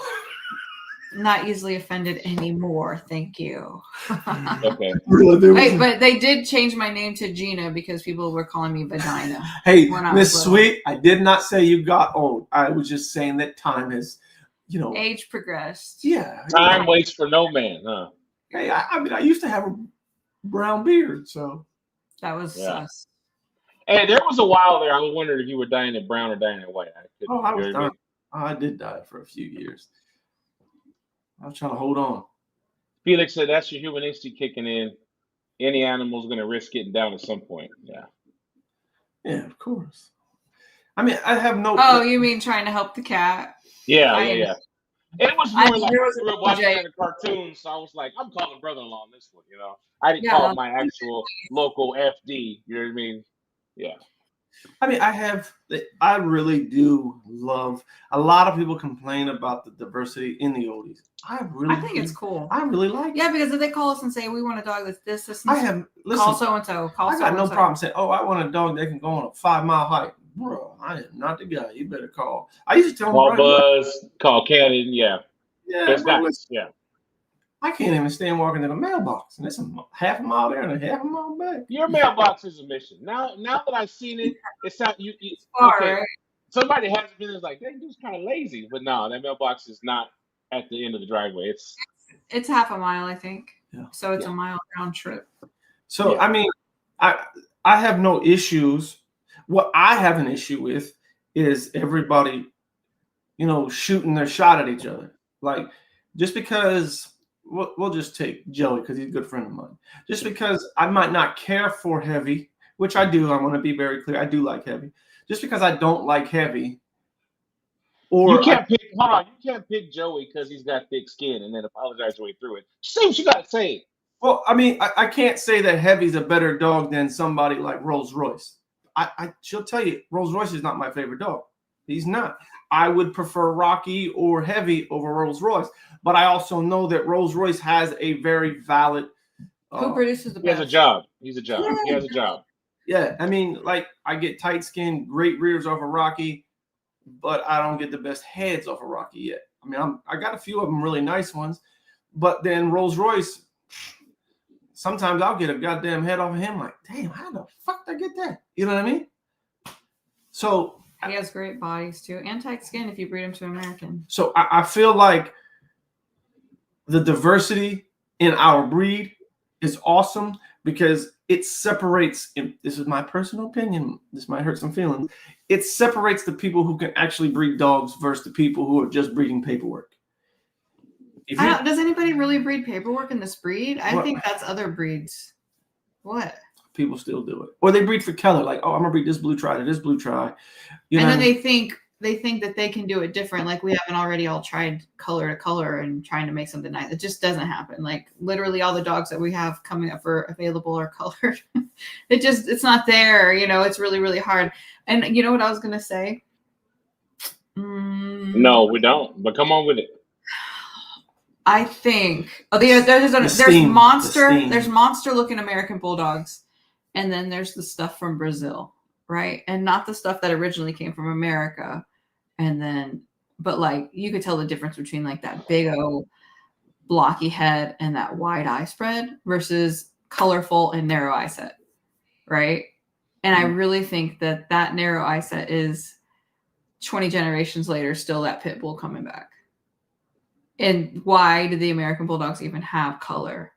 not easily offended anymore. Thank you. Okay. Wait, but they did change my name to Gina because people were calling me Vagina. Hey, when I Miss was Sweet, I did not say you got old. I was just saying that time has, Age progressed. Yeah. Time waits for no man, huh? Hey, I mean, I used to have a brown beard, so. That was sus. Hey, there was a while there I was wondering if you were dying in brown or dying in white. I was dying. I did die for a few years. I was trying to hold on. Felix said that's your human instinct kicking in. Any animal's going to risk getting down at some point. Yeah. Yeah, of course. I mean, I have no. Oh, you mean trying to help the cat? Yeah. It was more like there was we were watching a cartoon, so I was like, I'm calling brother-in-law on this one, I didn't Yeah. call my actual local FD, you know what I mean? Yeah. I mean, I really do love, a lot of people complain about the diversity in the oldies. I think it's cool. I really like it. Yeah, because if they call us and say, we want a dog that's this, and I have, call so-and-so, I got no problem saying, oh, I want a dog that can go on a 5-mile hike. Bro, I am not the guy. You better call. I used to tell Call them, Buzz, call Cannon, yeah. Yeah, bro, yeah. I can't even stand walking to the mailbox, and it's half a mile there and a half a mile back. Your mailbox is a mission. Now that I've seen it, it's not you. Okay. Right? Somebody has been like, that dude's kind of lazy, but no, that mailbox is not at the end of the driveway. It's half a mile, I think. Yeah. So it's a mile round trip. So I mean, I have no issues. What I have an issue with is everybody, shooting their shot at each other. Like, just because we'll just take Joey because he's a good friend of mine. Just because I might not care for heavy, which I do, I want to be very clear. I do like heavy. Just because I don't like heavy, or you can't pick Joey because he's got thick skin and then apologize your way through it. See what you got to say. Well, I mean, I can't say that heavy's a better dog than somebody like Rolls Royce. She'll tell you Rolls Royce is not my favorite dog. He's not. I would prefer Rocky or Heavy over Rolls Royce, but I also know that Rolls Royce has a very valid. Who produces the best? He has a job. He has a job. Yeah, I mean, like, I get tight skin, great rears off of Rocky, but I don't get the best heads off of Rocky yet. I mean, I got a few of them really nice ones, but then Rolls Royce, sometimes I'll get a goddamn head off of him. Like, damn, how the fuck did I get that? You know what I mean? So he has great bodies too, and tight skin if you breed him to American. So I feel like the diversity in our breed is awesome because it separates. This is my personal opinion. This might hurt some feelings. It separates the people who can actually breed dogs versus the people who are just breeding paperwork. Does anybody really breed paperwork in this breed? I think that's other breeds. What? People still do it, or they breed for color. Like, oh, I'm gonna breed this blue tri to this blue tri. Then they think that they can do it different. Like, we haven't already all tried color to color and trying to make something nice. It just doesn't happen. Like, literally all the dogs that we have coming up for available are colored. It's not there. It's really, really hard. And you know what I was gonna say? No, we don't. But come on with it. I think there's monster looking American Bulldogs and then there's the stuff from Brazil, right? And not the stuff that originally came from America. And then, but like you could tell the difference between like that big old blocky head and that wide eye spread versus colorful and narrow eye set, right? And I really think that that narrow eye set is 20 generations later still that pit bull coming back. And why do the American Bulldogs even have color?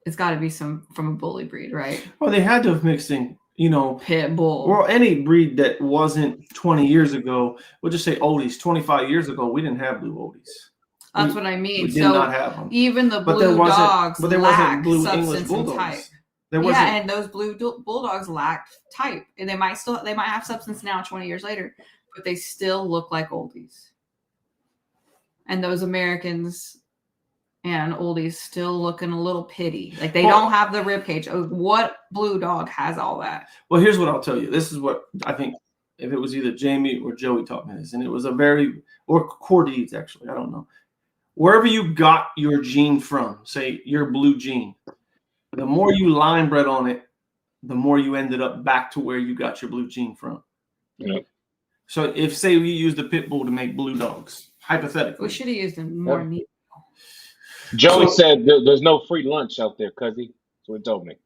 It's got to be some from a bully breed, right? Well, they had to have mixed in, you know, Pit bull. or any breed that wasn't 20 years ago. We'll just say oldies. 25 years ago, we didn't have blue oldies. That's what I mean. We did not have them. Even the But there blue wasn't- dogs but there lack wasn't blue substance English and Bulldogs. type. There wasn't. Yeah, and those blue bulldogs lack type, and they might have substance now, 20 years later, but they still look like oldies. And those Americans and oldies still looking a little pitty, like they don't have the rib cage. Oh, what blue dog has all that? Well, here's what I'll tell you. This is what I think. If it was either Jamie or Joey taught me this, and it was or Cordeeds actually, I don't know. Wherever you got your gene from, say your blue gene, the more you line bred on it, the more you ended up back to where you got your blue gene from. Yep. So if say we used a pit bull to make blue dogs, hypothetically, We should have used them more. Yep. Neat. Joey So- said there's no free lunch out there, cuzzy. That's what he told me.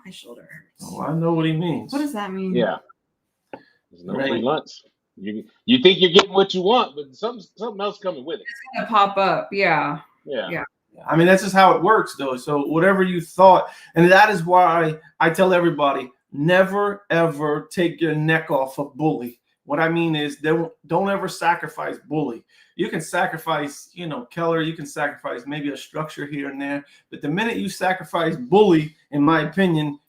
My shoulder hurts. oh, I know what he means. What does that mean? Yeah. There's no free Right. lunch. You think you're getting what you want, but something else coming with it. It's gonna pop up. Yeah. Yeah. I mean, that's just how it works, though. So whatever you thought, and that is why I tell everybody, never ever take your neck off a bully. What I mean is, don't ever sacrifice bully. You can sacrifice, you know, Keller. You can sacrifice maybe a structure here and there, but the minute you sacrifice bully, in my opinion,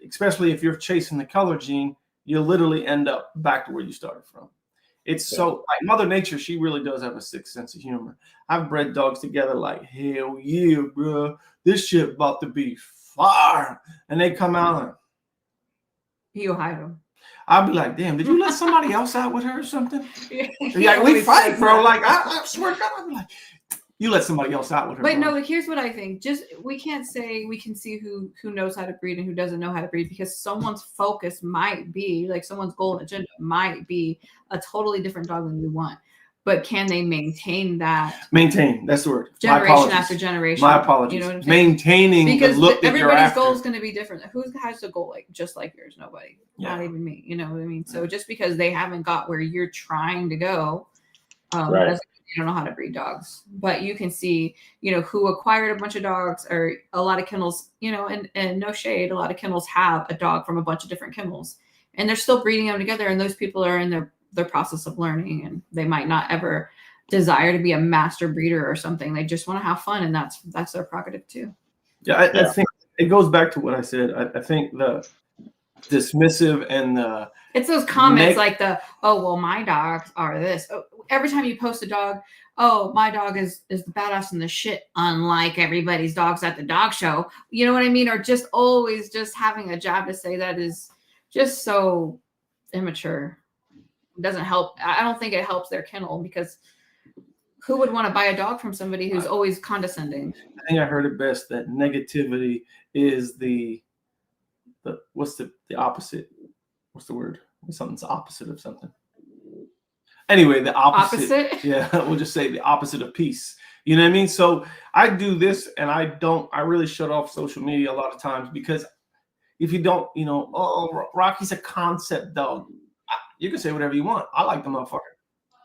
especially if you're chasing the color gene, you'll literally end up back to where you started from. It's so like Mother Nature, she really does have a sixth sense of humor. I've bred dogs together like, hell yeah, bro. This shit about to be fire. And they come out and You hide them. I'll be like, damn, did you let somebody else out with her or something? Yeah, Like, we fight, bro. Like, I swear to God, I'm like, you let somebody else out with her. But bro. no, like, here's what I think. Just we can't say we can see who knows how to breed and who doesn't know how to breed, because someone's focus might be like someone's goal and agenda might be a totally different dog than you want. But can they maintain that Maintain, that's the word. My generation apologies. after generation? My apologies. You know what I'm saying? Maintaining Because the look that you're everybody's after. goal is going to be different. Who has a goal like just like yours? Nobody. Yeah. Not even me. You know what I mean? So just because they haven't got where you're trying to go, Right. doesn't mean you don't know how to breed dogs. But you can see, you know, who acquired a bunch of dogs, or a lot of kennels, you know, and no shade, a lot of kennels have a dog from a bunch of different kennels, and they're still breeding them together. And those people are in their process of learning, and they might not ever desire to be a master breeder or something. They just want to have fun, and that's their prerogative too. Yeah, I think it goes back to what I said. I think the dismissive and the It's those comments like the, oh, well, my dogs are this. Oh, every time you post a dog, oh, my dog is the badass in the shit, unlike everybody's dogs at the dog show. You know what I mean? Or just always just having a jab to say that is just so immature. It doesn't help. I don't think it helps their kennel, because who would want to buy a dog from somebody who's always condescending? I think I heard it best that negativity is the what's the opposite? What's the word? When something's opposite of something. Anyway, the opposite. Yeah, we'll just say the opposite of peace. You know what I mean? So I do this, and I really shut off social media a lot of times, because if you don't, you know, oh, Rocky's a concept dog. You can say whatever you want. I like the motherfucker.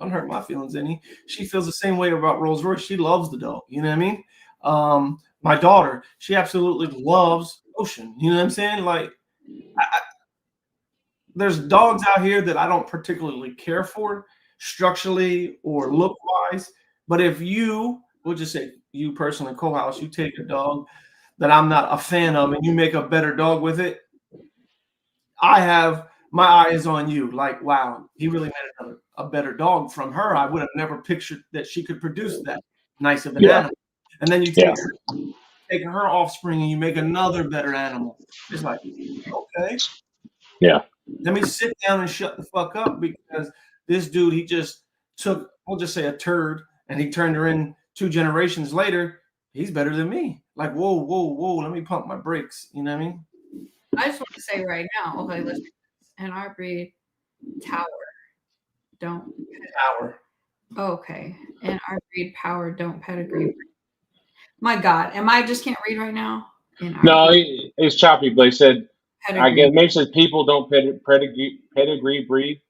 Don't hurt my feelings any. She feels the same way about Rolls Royce. She loves the dog. You know what I mean? My daughter, she absolutely loves Ocean. You know what I'm saying? Like, there's dogs out here that I don't particularly care for structurally or look wise. But if we'll just say you personally, Colehouse, you take a dog that I'm not a fan of and you make a better dog with it, I have my eyes on you. Like, wow, he really made a better dog from her. I would have never pictured that she could produce that nice of an animal. And then you take her offspring and you make another better animal. It's like, okay. Yeah. Let me sit down and shut the fuck up, because this dude, he just took, we'll just say a turd, and he turned her in 2 generations later. He's better than me. Like, whoa, let me pump my brakes. You know what I mean? I just want to say right now, okay, let's and our breed tower don't. Hour. Okay, and our breed power don't pedigree. My God, am I just can't read right now? In our No, breed it's choppy, but he said, I pedigree. guess maybe says people don't pedigree breed,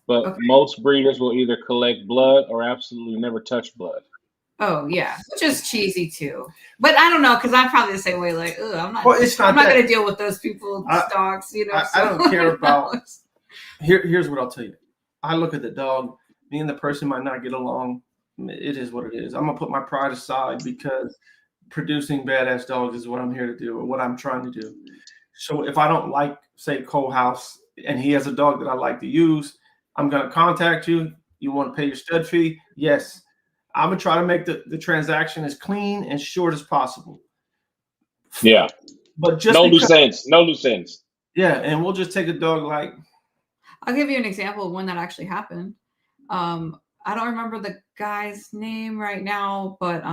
but Okay. most breeders will either collect blood or absolutely never touch blood. Oh yeah, which is cheesy too. But I don't know because I'm probably the same way. Like, ugh, I'm not. Well, it's not I'm not that. going to deal with those people's dogs. You know. I don't care about. Here's what I'll tell you. I look at the dog. Me and the person might not get along. It is what it is. I'm gonna put my pride aside because producing badass dogs is what I'm here to do or what I'm trying to do. So if I don't like, say, Cole House, and he has a dog that I like to use, I'm gonna contact you. You want to pay your stud fee? Yes. I'm gonna try to make the transaction as clean and short as possible. Yeah. But just no because, loose ends. No loose ends. yeah, and we'll just take a dog like. I'll give you an example of one that actually happened. I don't remember the guy's name right now, but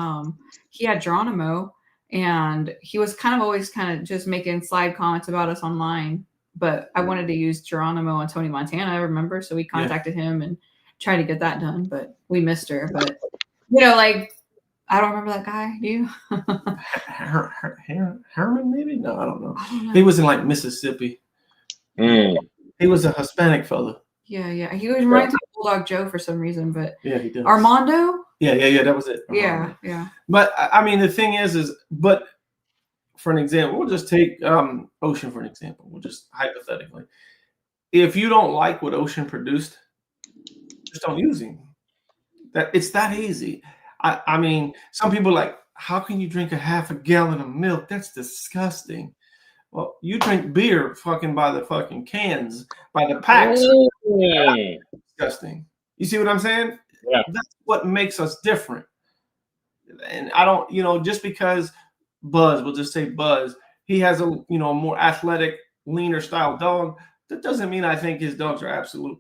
he had Geronimo, and he was always just making slide comments about us online. But I wanted to use Geronimo and Tony Montana, I remember, so we contacted him and tried to get that done, but we missed her. But like I don't remember that guy. Do you? Herman, maybe? No, I don't know. He was in like Mississippi. He was a Hispanic fella. Yeah. He was reminds me of Bulldog Joe for some reason, but yeah, he does. Armando? Yeah, that was it. Armando. Yeah. But I mean, the thing is, but for an example, we'll just take Ocean for an example. We'll just hypothetically. If you don't like what Ocean produced, just don't use him. It's that easy. I mean, some people are like, how can you drink a half a gallon of milk? That's disgusting. Well, you drink beer fucking by the fucking cans, by the packs. Disgusting. You see what I'm saying? Yeah. That's what makes us different. And I don't, just because Buzz, we'll just say Buzz, he has a, more athletic, leaner style dog. That doesn't mean I think his dogs are absolute.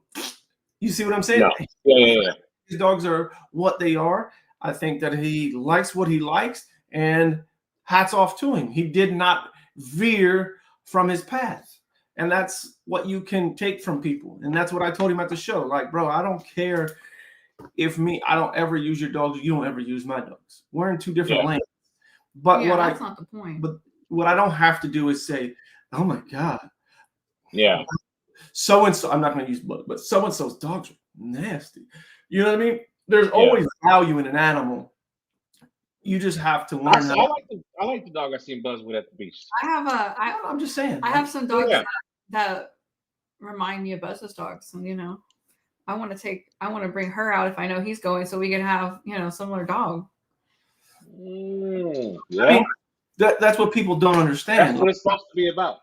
You see what I'm saying? No. Yeah. His dogs are what they are. I think that he likes what he likes, and hats off to him. He did not veer from his path. And that's what you can take from people. And that's what I told him at the show. Like, bro, I don't care if I don't ever use your dogs, you don't ever use my dogs. We're in two different lanes. But that's not the point. But what I don't have to do is say, oh my God. Yeah. So-and-so, I'm not going to use blood, but so-and-so's dogs are nasty. You know what I mean? There's always value in an animal. You just have to learn. I like the dog I seen Buzz with at the beach. I'm just saying. I have some dogs that remind me of Buzz's dogs. And, I want to bring her out if I know he's going, so we can have, similar dog. Yeah. I mean, that's what people don't understand. That's what it's supposed to be about.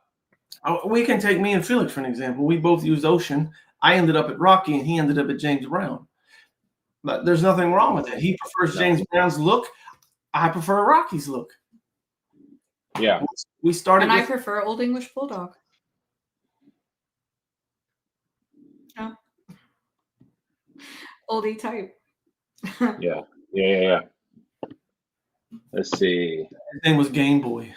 We can take me and Felix for an example. We both used Ocean. I ended up at Rocky, and he ended up at James Brown. But there's nothing wrong with it. He prefers James Brown's look. I prefer Rocky's look. Yeah. We started. And I prefer Olde English Bulldogge. No. Oldie type. Yeah. Let's see. His name was Game Boy.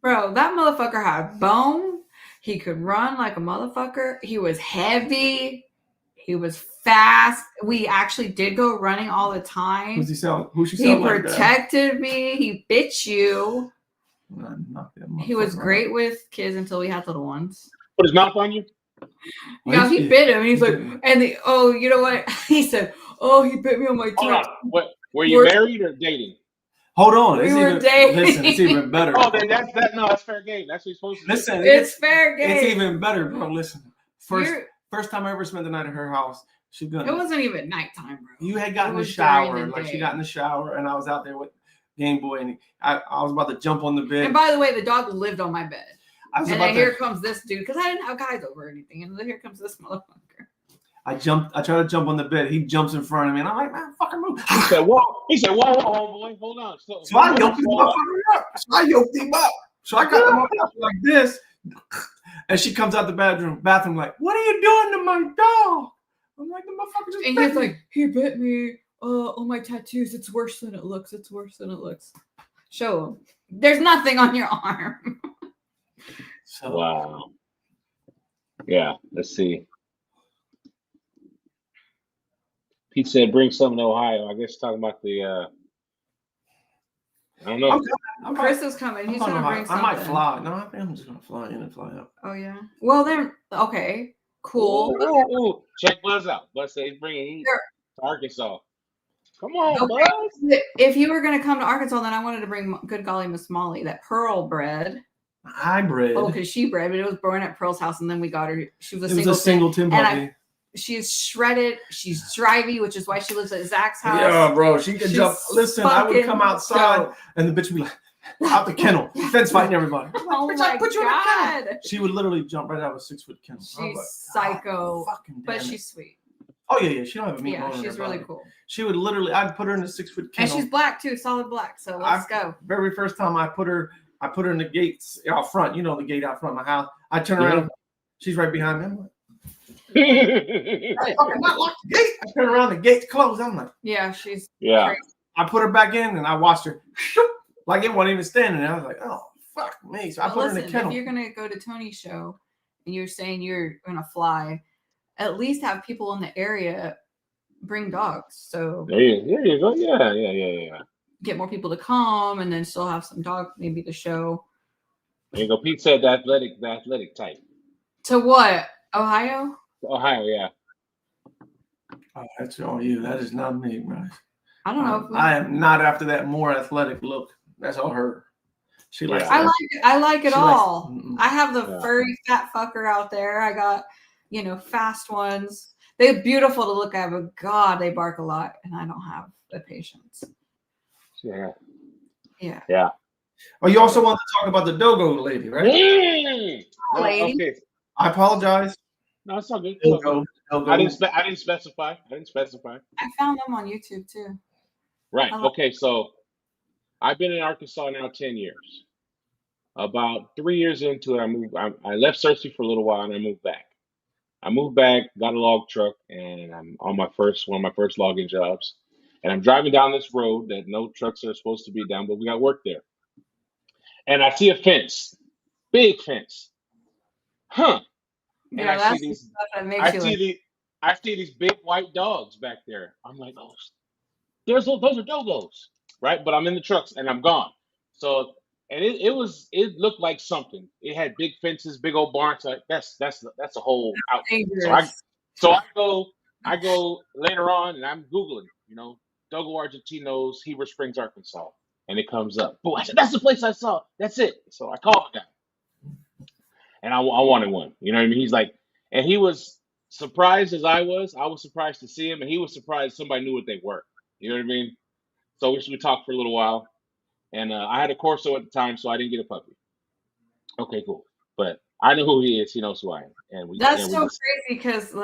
Bro, that motherfucker had bone. He could run like a motherfucker. He was heavy. He was fast. We actually did go running all the time. Who's he sound? Who she He sound like protected me. He bit you. He was great with kids until we had little ones. Put his mouth on you? Yeah, he bit him. He's like, you know what? He said, he bit me on my tongue. What? Were you married or dating? Hold on. We were dating. Listen, it's even better. That's fair game. That's what you're supposed to do. Listen, it's fair game. It's even better, bro. Listen. First time I ever spent the night at her house, it wasn't even nighttime, bro. You had gotten in the shower. She got in the shower, and I was out there with Game Boy, and I was about to jump on the bed. And by the way, the dog lived on my bed. Here comes this dude, because I didn't have guys over or anything. And then here comes this motherfucker. I try to jump on the bed. He jumps in front of me, and I'm like, man, fucking move. He said, whoa, homeboy, hold on. So I yoked him up. So I got him up like this. And she comes out the bathroom like, what are you doing to my dog? I'm like, the motherfucker just bit me. He's like, he bit me on my tattoos. It's worse than it looks. Show him. There's nothing on your arm. So Wow. Yeah. Let's see. Pete said, "Bring something to Ohio." I guess talking about the. I don't know. I'm Chris is coming. He's gonna bring I something. might fly. No, I think I'm just gonna fly in and fly out. Oh yeah. Well then, okay, cool. Ooh. Check Buzz out. Buzz said he's bringing heat Sure. to Arkansas. Come on, Okay. Buzz. If you were gonna come to Arkansas, then I wanted to bring Good Golly Miss Molly, that Pearl bred. Hybrid. Oh, because she bred, but it was born at Pearl's house, and then we got her. She was a It was a singleton puppy. She's shredded. She's drivey, which is why she lives at Zach's house. Yeah, bro. She could She's jump. Listen, I would come fucking outside dope. and the bitch would be like, out the kennel, fence fighting everybody. Oh Bitch, my I put you in the kennel. God. She would literally jump right out of a 6-foot kennel. I was She's like, psycho, fucking but damn it. she's sweet. Oh yeah. She don't have a meat Yeah, bone in she's her really body. cool. She would literally. I'd put her in a 6-foot And kennel. she's black too, solid black. So let's go. Very first time I put her in the gates out front. You know the gate out front of my house. I turn around. She's right behind me. I'm like, hey, fucking not lock the gate. I turn around, the gate's closed. I'm like, Yeah, she's Yeah. crazy. I put her back in and I watched her like it wasn't even standing there. I was like, oh fuck me. So I But put her in the listen, kennel. if you're gonna go to Tony's show and you're saying you're gonna fly, at least have people in the area bring dogs. So There you go. Yeah. get more people to come and then still have some dogs maybe to show. There you go. Pete said the athletic type. To what? Ohio? Ohio, yeah. Oh, that's all you. That is not me, guys. I don't know. I am not after that more athletic look. That's all her. She likes. I like it She likes- all. Mm-mm. I have the Yeah. furry fat fucker out there. I got, fast ones. They're beautiful to look at, but God, they bark a lot, and I don't have the patience. Yeah. Yeah. Oh, you also want to talk about the dogo lady, right? No, Lady. okay. I apologize. No, it's all good. It's all good. Dogo. I didn't specify. I found them on YouTube too. Right. I like- Okay. So I've been in Arkansas now 10 years. About 3 years into it, I left Searcy for a little while and I moved back. Got a log truck, and I'm on one of my first logging jobs. And I'm driving down this road that no trucks are supposed to be down, but we got work there. And I see a fence, big fence. Huh. And Yeah, I that's see the these stuff that makes I you see like, I see these big white dogs back there. I'm like, oh, those are dogos, right? But I'm in the trucks and I'm gone. So, and it looked like something. It had big fences, big old barns. Like that's a whole outfit. dangerous. So I go later on and I'm Googling, Dogo Argentinos, Heber Springs, Arkansas, and it comes up. Boy, I said, that's the place I saw. That's it. So I called the guy, and I wanted one. You know what I mean? He's like, and he was surprised as I was. I was surprised to see him, and he was surprised somebody knew what they were. You know what I mean? So we talked for a little while, and I had a Corso at the time, so I didn't get a puppy. Okay, cool. But I know who he is. He knows who I am, and That's so crazy because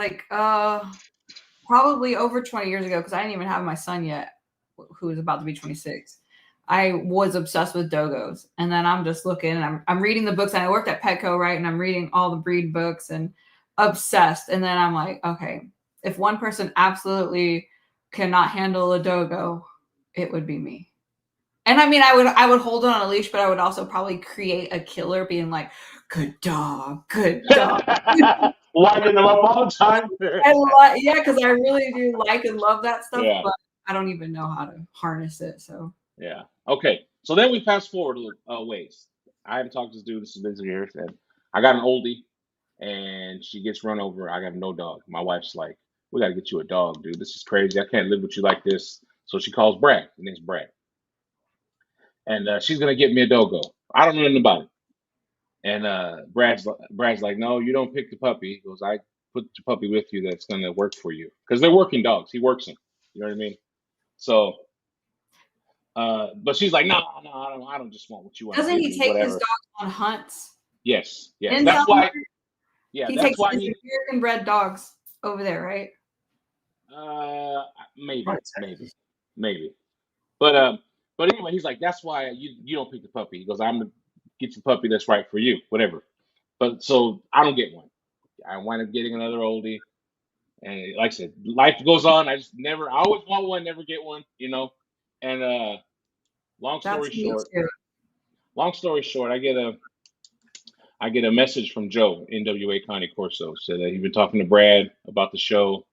probably over 20 years ago, because I didn't even have my son yet, who was about to be 26. I was obsessed with dogos, and then I'm just looking and I'm reading the books, and I worked at Petco, right? And I'm reading all the breed books and obsessed. And then I'm like, okay, if one person absolutely cannot handle a dogo, it would be me. And I mean, I would hold it on a leash, but I would also probably create a killer, being like, good dog, good dog. winding them up all the time. Yeah, because I really do like and love that stuff, Yeah. but I don't even know how to harness it. So Yeah. Okay. So then we fast forward a ways. I haven't talked to this dude. This has been 2 years, and I got an oldie, and she gets run over. I have no dog. My wife's like, "We got to get you a dog, dude. This is crazy. I can't live with you like this." So she calls Brad. His name's Brad, and she's gonna get me a dogo. I don't know nothing about it. And Brad's like, "No, you don't pick the puppy." He goes, "I put the puppy with you that's gonna work for you, because they're working dogs. He works them. You know what I mean?" So. But she's like, no, I don't just want what you want. doesn't he take his whatever. dogs on hunts? Yes. In That's why. Delaware? Yeah, He that's takes why his he. American bred dogs over there, right? Maybe. But anyway, he's like, that's why you don't pick the puppy. He goes, I'm gonna get the puppy that's right for you, whatever. But so I don't get one. I wind up getting another oldie, and like I said, life goes on. I always want one, never get one, And long That's story me short. too. Long story short, I get I get a message from Joe, NWA Connie Corso, said that he's been talking to Brad about the show,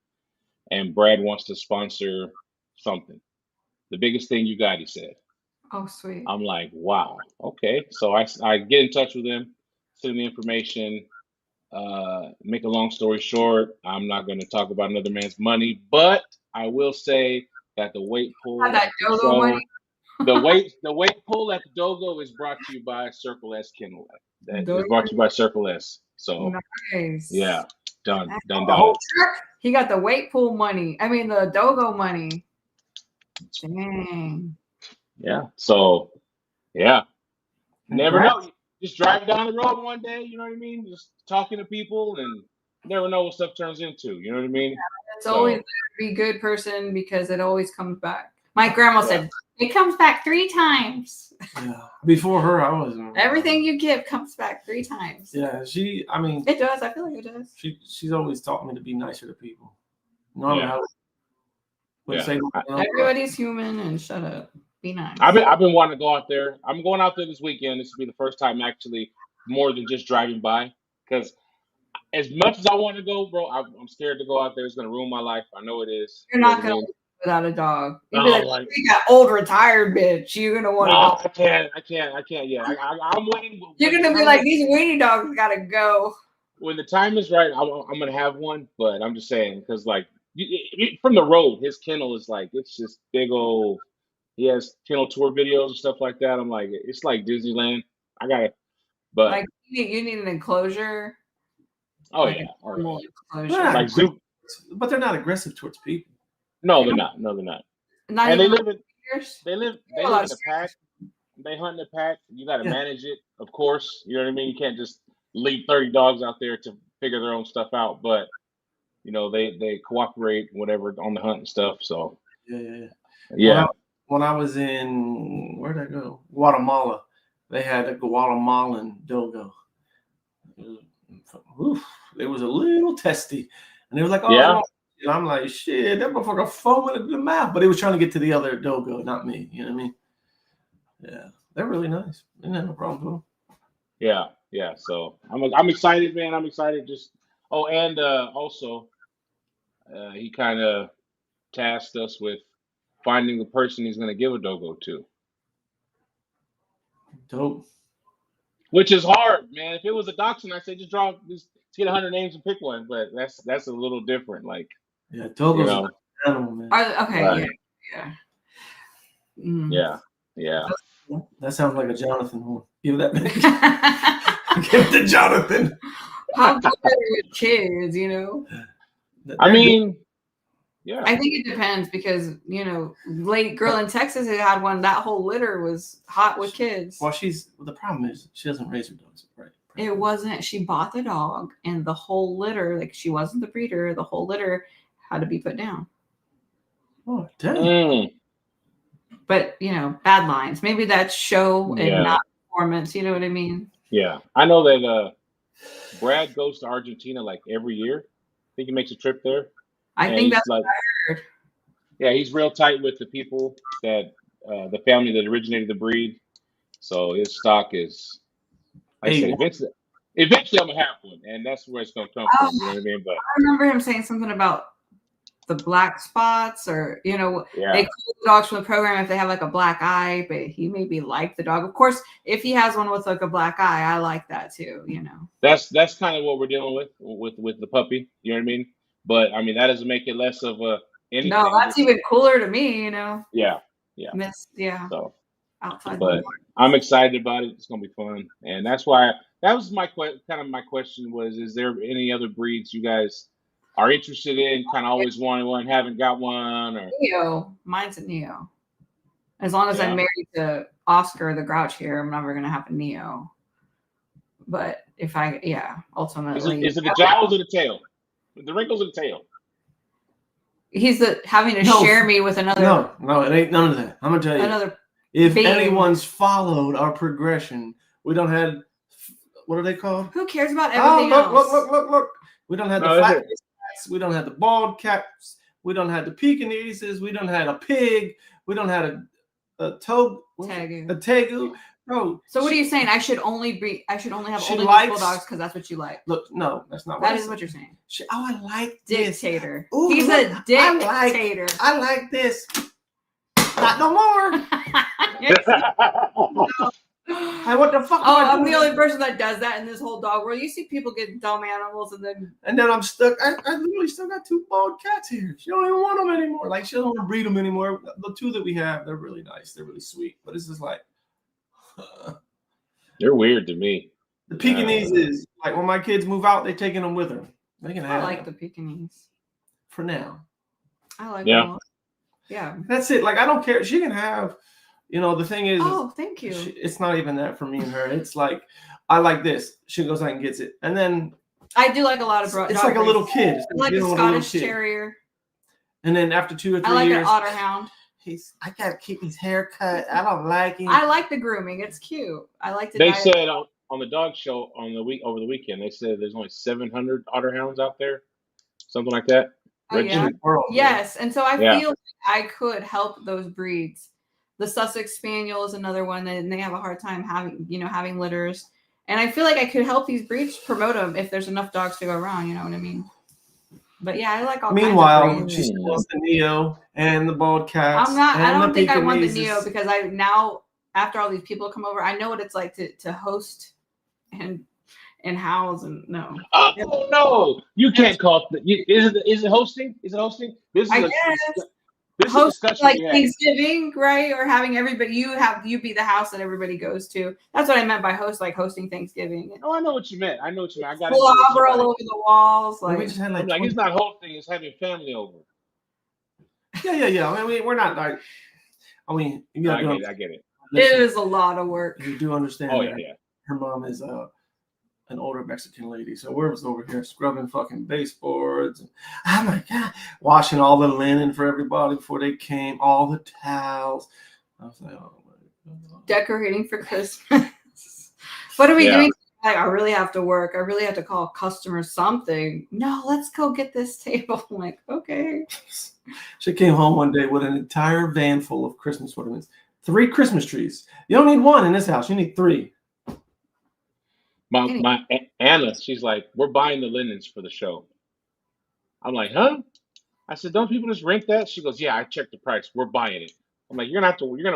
and Brad wants to sponsor something. The biggest thing you got, he said. Oh, sweet. I'm like, wow, okay. So I get in touch with him, send him the information. Make a long story short, I'm not going to talk about another man's money, but I will say that the weight pull Have that at the dogo show, money. the weight pull at the Dogo is brought to you by Circle S Kennel. That is brought to you by Circle S. So Nice. yeah, done Oh, done. He got the weight pool money. I mean, the dogo money. Dang. Yeah. So yeah, never Congrats. know. Just driving down the road one day, you know what I mean? Just talking to people, and never know what stuff turns into. You know what I mean? It's So- always be a good person because it always comes back. My grandma Yeah. said it comes back 3 times. Yeah. Before her, I was Everything you give comes back 3 times. Yeah, I mean, It does. I feel like it does. she's always taught me to be nicer to people. Normally, Yeah. I would Yeah. say Everybody's human and shut up. Be nice. I've been wanting to go out there. I'm going out there this weekend. This will be the first time actually more than just driving by. Because as much as I want to go, bro, I'm scared to go out there. It's going to ruin my life. I know it is. You're You know not what I gonna mean? live without a dog. You'd No, be like, like- you got old retired bitch. You're gonna want to No, go. I can't yet. I'm waiting. You're when gonna the be time like, is- these weenie dogs gotta go. when the time is right, I'm going to have one. But I'm just saying, because like from the road, his kennel is like, it's just big old. He has kennel tour videos and stuff like that. I'm like, it's like Disneyland. I got it. But Like you need an enclosure. oh like yeah, a oh, normal yeah. enclosure. Yeah. Like zoo. but they're not aggressive towards people. No, they're not. No, they're not. Not And they even live in years. they live a lot in of a pack. They hunt in a pack. You got to Yeah. manage it, of course. You know what I mean. You can't just leave 30 dogs out there to figure their own stuff out. But you know, they cooperate, whatever, on the hunt and stuff. So Yeah. yeah, When I was in, where'd I go? Guatemala. They had a Guatemalan dogo. It was a little testy. And they were like, oh, Yeah. And I'm like, shit, that motherfucker foaming at the mouth. But he was trying to get to the other dogo, not me. You know what I mean? Yeah. They're really nice. Didn't have no problem with them. yeah. So I'm excited, man. I'm excited. Just and also he kind of tasked us with finding the person he's going to give a dogo to, Dope. which is hard, man. If it was a dachshund, I say just get 100 names and pick one. But that's a little different. Like, Yeah, you dogo's know, an animal, man. Okay, Right. yeah. Mm. yeah. That sounds like a Jonathan one. Give that give it to Jonathan. How good are you with kids, you know? I mean, yeah. I think it depends because, lady girl in Texas who had one, that whole litter was hot with kids. Well, the problem is she doesn't raise her dogs, right? It wasn't, she bought the dog and the whole litter, like she wasn't the breeder, the whole litter had to be put down. Oh, damn. Mm, But, bad lines. Maybe that's show and Yeah. not performance. You know what I mean? yeah. I know that Brad goes to Argentina like every year. I think he makes a trip there. I And think he's that's like, what I heard. yeah, he's real tight with the people that the family that originated the breed. So his stock is, like I Hey, said, eventually I'm gonna have one, and that's where it's gonna come from. You know what I mean? But I remember him saying something about the black spots or, they yeah, call the dogs from the program if they have like a black eye, but he maybe liked the dog. Of course, if he has one with like a black eye, I like that too, that's kind of what we're dealing with the puppy. You know what I mean? But I mean that doesn't make it less of anything. No, that's even cooler to me, Yeah. So, outside the but door. I'm excited about it. It's gonna be fun, and that's why that was my my question was: is there any other breeds you guys are interested in? Kind of always wanted one, haven't got one, or Neo. Mine's a Neo. As long as Yeah. I'm married to Oscar the Grouch here, I'm never gonna have a Neo. But if ultimately is it the jowls or the tail? The wrinkles or the tail? he's having to No. share me with another No, it ain't none of that. I'm gonna tell you. another If being. anyone's followed our progression, we don't have what are they called? who cares about Oh, everything else? look. We don't have No, the is flat it? cats. We don't have the bald cats. We don't have the Pekingeses. We don't have a pig. We don't have a Tegu. tegu. Bro, So what are you saying? I should only have She Olde English likes- Bulldogs because that's what you like. Look, no, that's not That I is said. what you're saying. I like this. Dictator. Ooh, He's look, a dictator. I like this. Not no more. Hey, what the fuck? Oh, I'm the only person that does that in this whole dog world. You see people get dumb animals and then I'm stuck. I literally still got 2 bald cats here. She don't even want them anymore. Like, she don't want to breed them anymore. The 2 that we have, they're really nice. They're really sweet. But it's just like They're weird to me. the Pekingese is like when my kids move out, they're taking them with her. They can have I like them the Pekingese. for now. I like Yeah. them all. Yeah. That's it. Like, I don't care. She can have. The thing is, Oh, thank you. it's not even that for me and her. It's like, I like this. She goes out and gets it, and then I do like a lot of it's like a little kid. It's I like a dealing with a little Scottish kid. Terrier. And then after 2 or 3 I like years, an Otter Hound. I gotta keep his hair cut. I don't like him. I like the grooming. It's cute. I like to. They dye it. said on the dog show over the weekend, they said there's only 700 otter hounds out there, something like that. Oh, yeah. Registered. Yes, and so I Yeah. feel like I could help those breeds. The Sussex Spaniel is another one, and they have a hard time having litters. And I feel like I could help these breeds promote them if there's enough dogs to go around. You know what I mean? But yeah, I like all Meanwhile, kinds of breeds. she still wants the Neo and the bald cats. I'm not. I and don't the think I want the Pekingese. Neo because I now after all these people come over, I know what it's like to host and house and no. Oh no, you can't call it. Is it hosting? Is it hosting? This is I a, guess. this is a Host discussion like we had. Thanksgiving, right? Or having everybody you be the house that everybody goes to. That's what I meant by host, like hosting Thanksgiving. Oh, I know what you meant. I got Slobber all over the walls. We Like just had I'm like like, 20 it's not hosting, it's having family over. Yeah. I mean, we're not like. I mean, you No, gotta I get it. it is a lot of work. You do understand. Oh that yeah. Her mom is an older Mexican lady, so we're just over here scrubbing fucking baseboards. And, oh my god, washing all the linen for everybody before they came, all the towels. I was like, oh my god. Decorating for Christmas. What are we Yeah. doing? Like, I really have to work. I really have to call customers something. No, let's go get this table. I'm like, okay. She came home one day with an entire van full of Christmas ornaments. 3 Christmas trees. You don't need 1 in this house. You need 3. My Anna, she's like, we're buying the linens for the show. I'm like, huh? I said, don't people just rent that? She goes, yeah, I checked the price. We're buying it. I'm like, you're gonna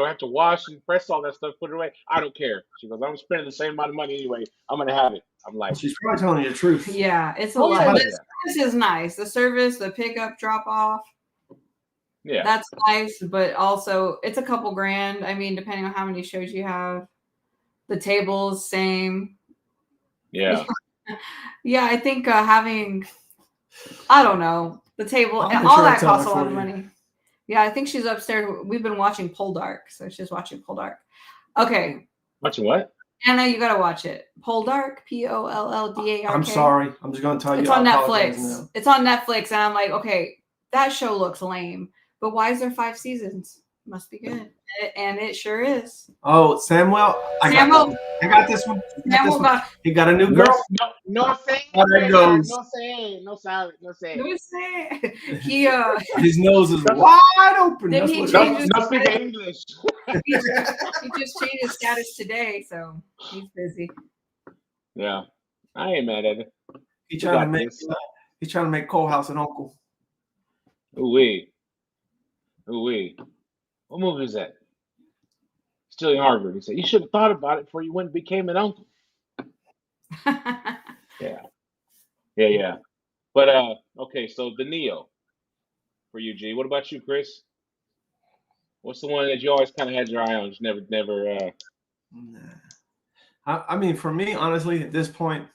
have to wash and press all that stuff, put it away. I don't care. She goes, I'm spending the same amount of money anyway. I'm gonna have it. I'm like, She's probably telling you the truth. Yeah, it's a Oh, lot. yeah. The service is nice. The service, the pickup, drop off. yeah. That's nice, but also it's a couple grand. I mean, depending on how many shows you have. The tables, same. Yeah. Yeah, I think having, I don't know, the table I'll and make all sure I that tell costs a her lot for of you. money. Yeah, I think she's upstairs. We've been watching Poldark, so she's watching Poldark. Okay, Watching what? Anna, you gotta watch it. Poldark, Polldark. I'm sorry. I'm just gonna tell you. It's on I apologize Netflix. now. It's on Netflix, and I'm like, okay, that show looks lame, but why is there 5 seasons? Must be good, and it sure is. Oh, Samuel. I got this one. He got a new girl. No say. How that goes. No say. No say. No say. He His nose is wide open. Did That's he what it change is. No speak English. he just changed his status today, so he's busy. Yeah, I ain't mad at it. He's trying to make Cole House an uncle. Ooh wee. What movie is that? Still in Harvard. He said, you should have thought about it before you went and became an uncle. Yeah. But okay, so the Neo for you, G. What about you, Chris? What's the one that you always kind of had your eye on? Just never. Nah. I mean, for me, honestly, at this point,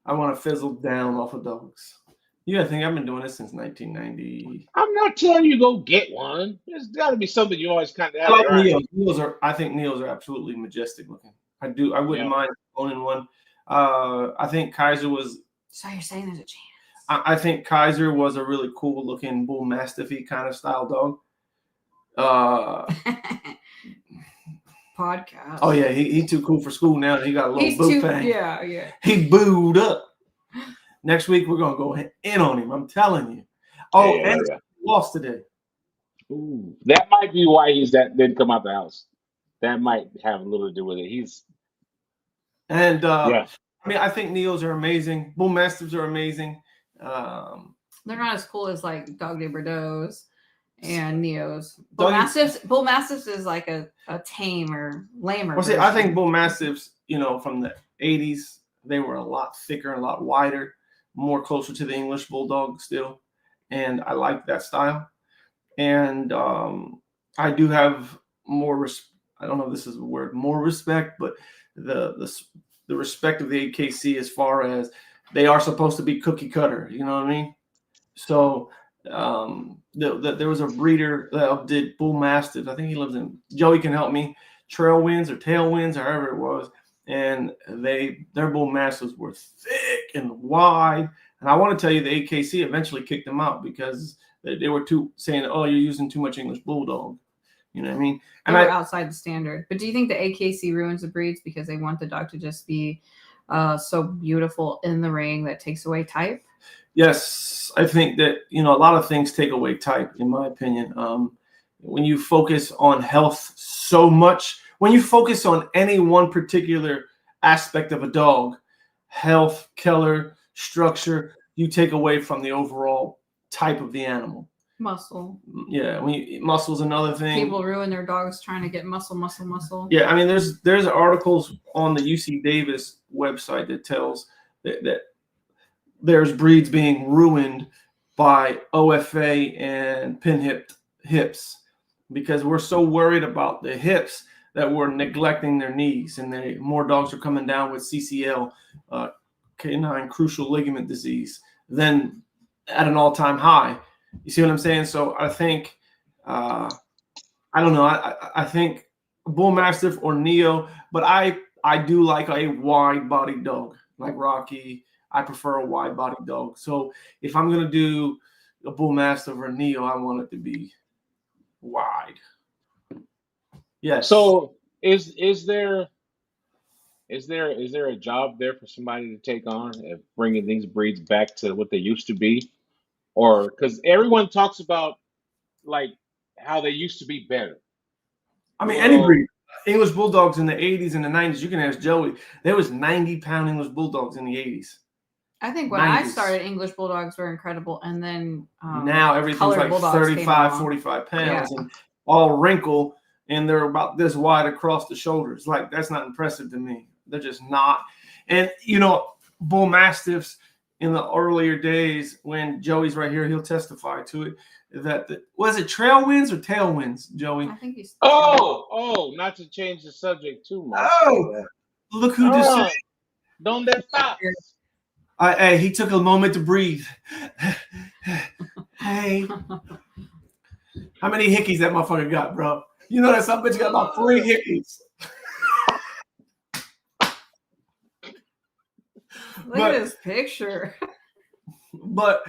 I want to fizzle down off of dogs. You gotta think I've been doing this since 1990. I'm not telling you go get one. There's got to be something you always kind of I have. like your eye on. Neos. I think Neos are absolutely majestic looking. I do. I wouldn't Yeah. mind owning one. I think Kaiser was. So you're saying there's a chance? I think Kaiser was a really cool looking bull mastiffy kind of style dog. Podcast. Oh yeah, he too cool for school now. He got a little He's boo too. thing. Yeah. He booed up. Next week we're gonna go in on him. I'm telling you. Oh, Yeah. and he lost today. Ooh, that might be why didn't come out the house. that might have a little to do with it. He's And yeah. I mean, I think Neos are amazing. Bull Mastiffs are amazing. They're not as cool as like Dog de Bordeaux's and Neos. Doggy- Bull Mastiffs is like a tame or lamer. Well, see, I version. think Bull Mastiffs, from the 80s, they were a lot thicker, a lot wider, more closer to the English Bulldog still. And I like that style. And I do have more, I don't know if this is a word, more respect, but the respect of the AKC as far as they are supposed to be cookie cutter. You know what I mean? So there was a breeder that did Bull Mastiff. I think he lives in, Joey can help me, Trailwinds or Tailwinds, however it was. And their Bull Mastiffs were thick and wide. And I want to tell you, the AKC eventually kicked them out because they were saying, "Oh, you're using too much English Bulldog." You know what I mean? And they were outside the standard. But do you think the AKC ruins the breeds because they want the dog to just be so beautiful in the ring that takes away type? Yes, I think that a lot of things take away type, in my opinion. When you focus on health so much, when you focus on any one particular aspect of a dog, health, color, structure, you take away from the overall type of the animal. Muscle. Yeah, muscle's another thing. People ruin their dogs trying to get muscle. Yeah, I mean, there's articles on the UC Davis website that tells that there's breeds being ruined by OFA and pin hips because we're so worried about the hips that we're neglecting their knees, and more dogs are coming down with CCL, canine crucial ligament disease, than at an all-time high. You see what I'm saying? So I think, I don't know. I think Bull Mastiff or Neo, but I do like a wide-bodied dog like Rocky. I prefer a wide-bodied dog. So if I'm gonna do a Bull Mastiff or a Neo, I want it to be wide. Yes. So is there a job there for somebody to take on of bringing these breeds back to what they used to be? Or because everyone talks about like how they used to be better. I mean, any breed. English Bulldogs in the 80s and the 90s, you can ask Joey. There was 90-pound English Bulldogs in the 80s. I think when 90s. I started, English Bulldogs were incredible. And then now everything's like 35, 45 pounds and all wrinkle, and they're about this wide across the shoulders. Like, that's not impressive to me. They're just not. And, Bull Mastiffs in the earlier days, when Joey's right here, he'll testify to it, was it Trailwinds or Tailwinds, Joey? I think he's. Oh, not to change the subject too much. Oh, look who just said. Donde está? Hey, he took a moment to breathe. Hey. How many hickeys that motherfucker got, bro? You know that some bitch got about 3 hickeys. Look at this picture. But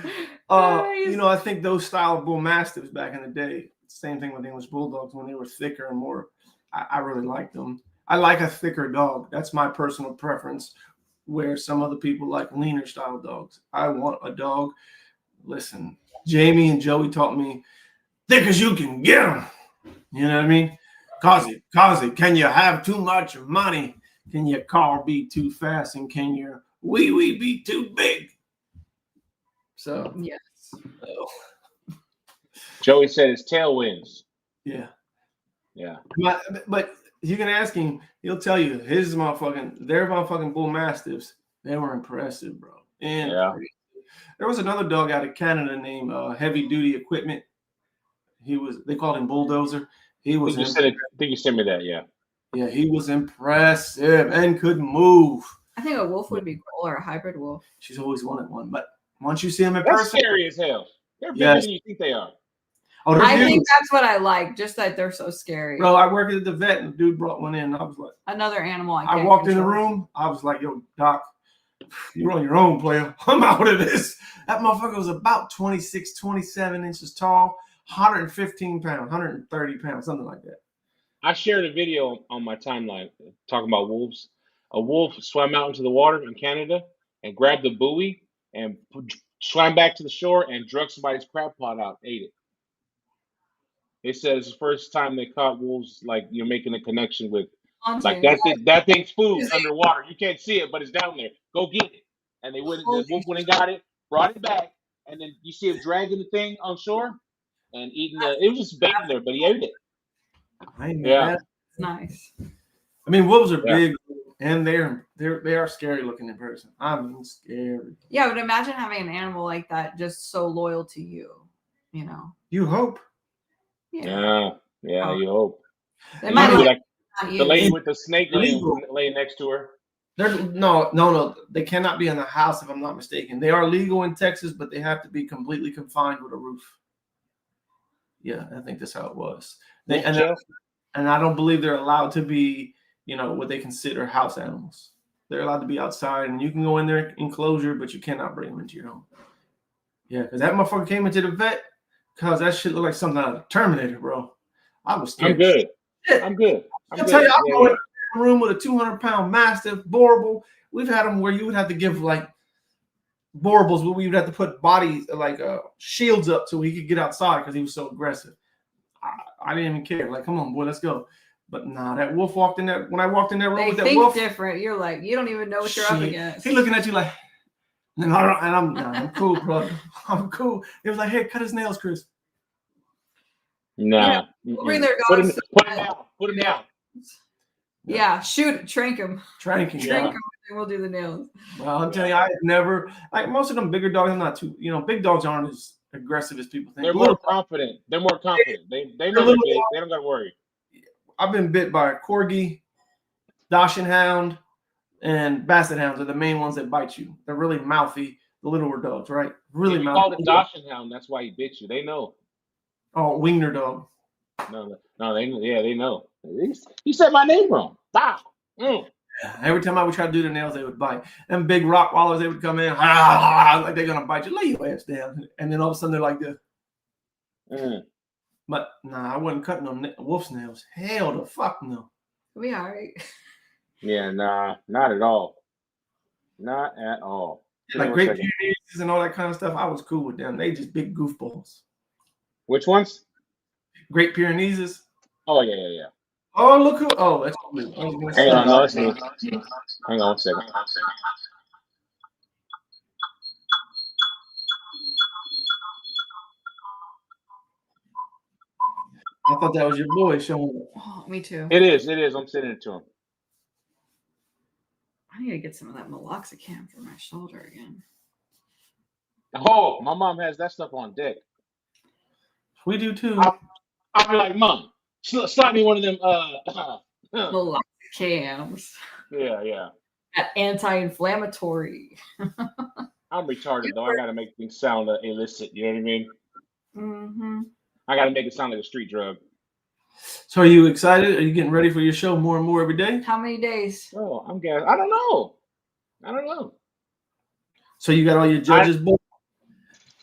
I think those style of Bull Mastiffs back in the day, same thing with English Bulldogs when they were thicker and more. I really liked them. I like a thicker dog. That's my personal preference. Where some other people like leaner style dogs. I want a dog. Listen, Jamie and Joey taught me thick as you can get them. You know what I mean? Kazi, can you have too much money? Can your car be too fast? And can your wee be too big? So yes. Joey said it's Tailwinds. Yeah. But you can ask him, he'll tell you their motherfucking Bull Mastiffs, they were impressive, bro. And there was another dog out of Canada named Heavy Duty Equipment. They called him Bulldozer. I think you sent me that, yeah. Yeah, he was impressive and could move. I think a wolf would be cool, or a hybrid wolf. She's always wanted one, but once you see them in That's person, scary as hell. They're bigger than you think they are. Oh, I think that's what I like, just that they're so scary. Bro, I worked at the vet and the dude brought one in. And I was like, another animal. I walked in the room. I was like, yo, Doc, you're on your own, player. I'm out of this. That motherfucker was about 26, 27 inches tall, 115 pounds, 130 pounds, something like that. I shared a video on my timeline talking about wolves. A wolf swam out into the water in Canada and grabbed the buoy and swam back to the shore and drug somebody's crab pot out, ate it. They said it's the first time they caught wolves like you're making a connection with like Haunted. that thing's food underwater. You can't see it, but it's down there. Go get it. And they went the wolf went and got it, brought it back, and then you see him dragging the thing on shore and eating it was just baiting there, but he ate it. I ain't know Yeah. that. It's nice. I mean, wolves are Yeah. big, and they are scary looking in person. I mean, scary. Yeah, but imagine having an animal like that just so loyal to you. You know. You hope. Yeah. Yeah, you hope. They And might you see, like like not you. the lady with the snake Illegal. laying next to her. No. They cannot be in the house if I'm not mistaken. They are legal in Texas, but they have to be completely confined with a roof. Yeah, I think that's how it was. And I don't believe they're allowed to be, what they consider house animals. They're allowed to be outside, and you can go in their enclosure, but you cannot bring them into your home. Yeah, because that motherfucker came into the vet because that shit looked like something out of Terminator, bro. I was scared. I'm good. Shit. I'm good. I'll tell you, I'm going in a room with a 200-pound mastiff, boarable. We've had them where you would have to give like boarables, where we would have to put bodies like shields up so he could get outside because he was so aggressive. I didn't even care. Like, come on, boy, let's go. But nah, that wolf walked in there. When I walked in that room They with that think wolf, different. You're like, you don't even know what you're up shit, against. he looking at you like, and I'm cool, bro. I'm cool. It was like, hey, cut his nails, Chris. Nah. We'll bring their Put him dogs. down. Put him down. Yeah, shoot, trank him. Tranking. Trank him, and we'll do the nails. Well, I'm telling you, I never like most of them bigger dogs. I'm not too, big dogs aren't as aggressive as people think. They're more confident. They're more confident. They know they're big. They don't got to worry. I've been bit by a corgi, Dachshund hound, and basset hounds are the main ones that bite you. They're really mouthy, the littler dogs, right? Really If you mouthy. call it Dachshund hound, that's why he bit you. They know. Oh, wiener dog. No, they know. You said my name wrong. Stop. Every time I would try to do the nails, they would bite. And big rock wallers, they would come in, like they're gonna bite you. Lay your ass down. And then all of a sudden they're like this. But nah, I wasn't cutting them wolf's nails. Hell the fuck no. We all right. Yeah, nah, not at all. Not at all. Like Great Pyrenees and all that kind of stuff. I was cool with them. They just big goofballs. Which ones? Great Pyrenees. Oh yeah. Oh, look who. Oh, that's blue. Hang on, no, it's me. Hang on one second. I thought that was your boy showing up. Oh, me too. It is. I'm sending it to him. I need to get some of that meloxicam for my shoulder again. Oh, my mom has that stuff on deck. We do too. I'll be like, Mom, slap me one of them. Meloxicams. Yeah. That anti-inflammatory. I'm retarded though. I gotta make things sound illicit. You know what I mean? Mm-hmm. I gotta make it sound like a street drug. So are you excited? Are you getting ready for your show more and more every day? How many days? Oh, I'm guessing. I don't know. So you got all your judges booked?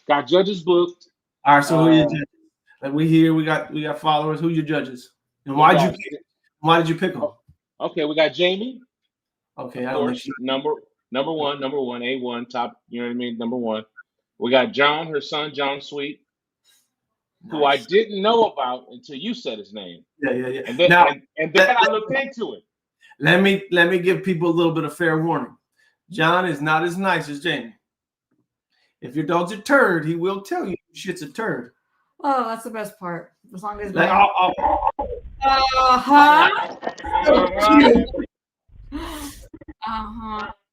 Got judges booked. All right, so who are your judges? Like we got followers. Who are your judges? And why did you pick them? Okay, we got Jamie. Okay, of course, number one, A1, top, you know what I mean? Number one. We got John, her son, John Sweet, who I didn't know about until you said his name. Yeah. And then, and then I looked into it. Let me give people a little bit of fair warning. John is not as nice as Jamie. If your dog's a turd, he will tell you shit's a turd. Oh, that's the best part. As long as like,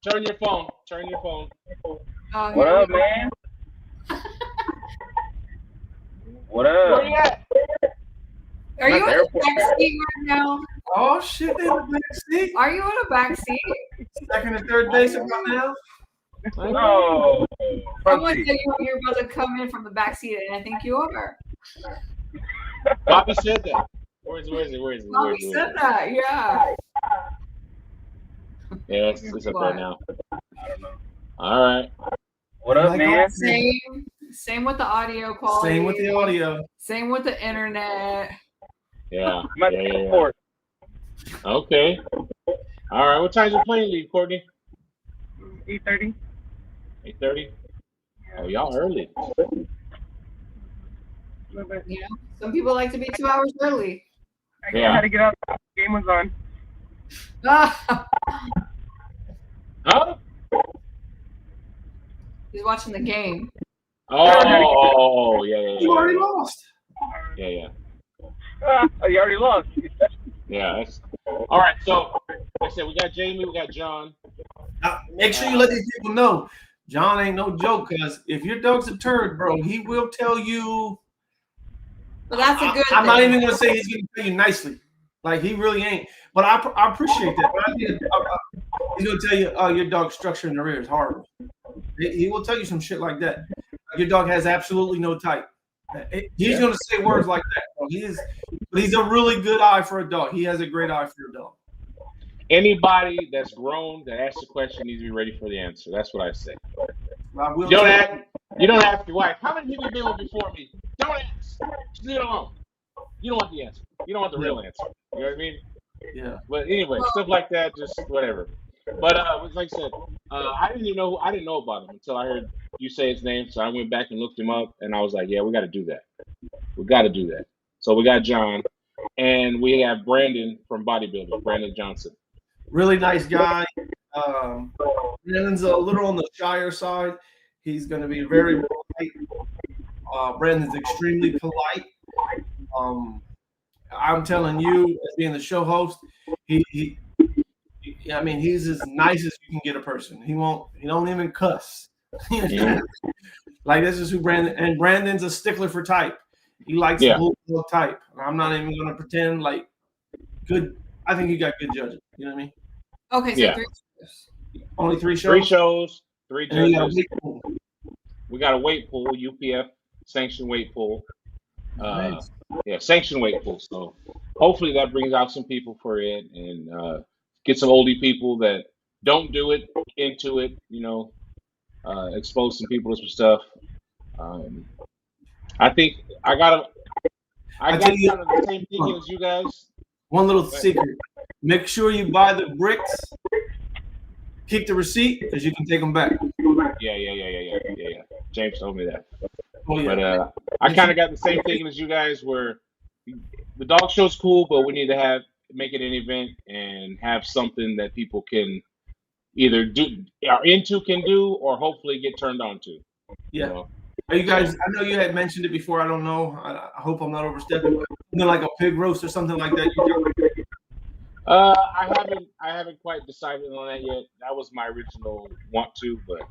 Turn your phone. What up, man? What up? Where you at? Are you in the back seat right now? Oh shit, they in the back seat. Are you in a back seat? Second and third base right now. No. Someone said you're about to come in from the back seat, and I think you are. Bobby said that. Where is it? Bobby said that, yeah. Yeah, it's up there now. All right. What up, man? Same with the audio quality. Same with the audio. Same with the internet. Yeah. Yeah. Okay. All right. What time's your plane leave, Courtney? 8:30. 8:30. Oh, y'all early. little bit. You know, some people like to be 2 hours early. I had to get out. The game was on. Ah, Huh? he's watching the game. Oh, yeah. You already lost. Yeah. You already lost. Yeah, that's all right. So, like I said, we got Jamie, we got John. Now, make sure you let these people know John ain't no joke, because if your dog's a turd, bro, he will tell you. But that's a good I'm not thing. even going to say he's going to tell you nicely. Like, he really ain't. But I appreciate that. But he's going to tell you, your dog's structure in the rear is horrible. He will tell you some shit like that. Your dog has absolutely no type. He's going to say words like that. But he's a really good eye for a dog. He has a great eye for your dog. Anybody that's grown that asks a question needs to be ready for the answer. That's what I say. I will You tell don't ask your wife, how many people have been with before me? Don't ask. Just leave it alone. You don't want the answer. You don't want the real answer. You know what I mean? Yeah. But anyway, stuff like that, just whatever. But like I said, I didn't know about him until I heard you say his name. So I went back and looked him up, and I was like, yeah, we got to do that. We got to do that. So we got John, and we have Brandon from Bodybuilders, Brandon Johnson. Really nice guy. Brandon's a little on the shyer side. He's going to be very polite. Brandon's extremely polite. I'm telling you, as being the show host, he's as nice as you can get a person. He don't even cuss. Like, this is who Brandon's a stickler for type. He likes bulldog type. I'm not even going to pretend like good. I think he got good judges. You know what I mean? Okay, so 3 shows. Only 3 shows. 3 shows, 3 And you got a judges. weight pool. We got a weight pool, UPF sanctioned weight pool. Nice. Sanctioned weight pool. So hopefully that brings out some people for it and get some oldie people that don't do it into it. Expose some people to some stuff. I think I got kind of the same thinking as you guys. One little secret: make sure you buy the bricks. Keep the receipt, because you can take them back. Yeah. James told me that. Oh, yeah. But I kind of got the same thinking as you guys, where the dog show's cool, but we need to make it an event and have something that people can either can do, or hopefully get turned on to. Yeah. Are you guys? I know you had mentioned it before. I don't know. I hope I'm not overstepping. Like a pig roast or something like that. I haven't quite decided on that yet. That was my original want to, but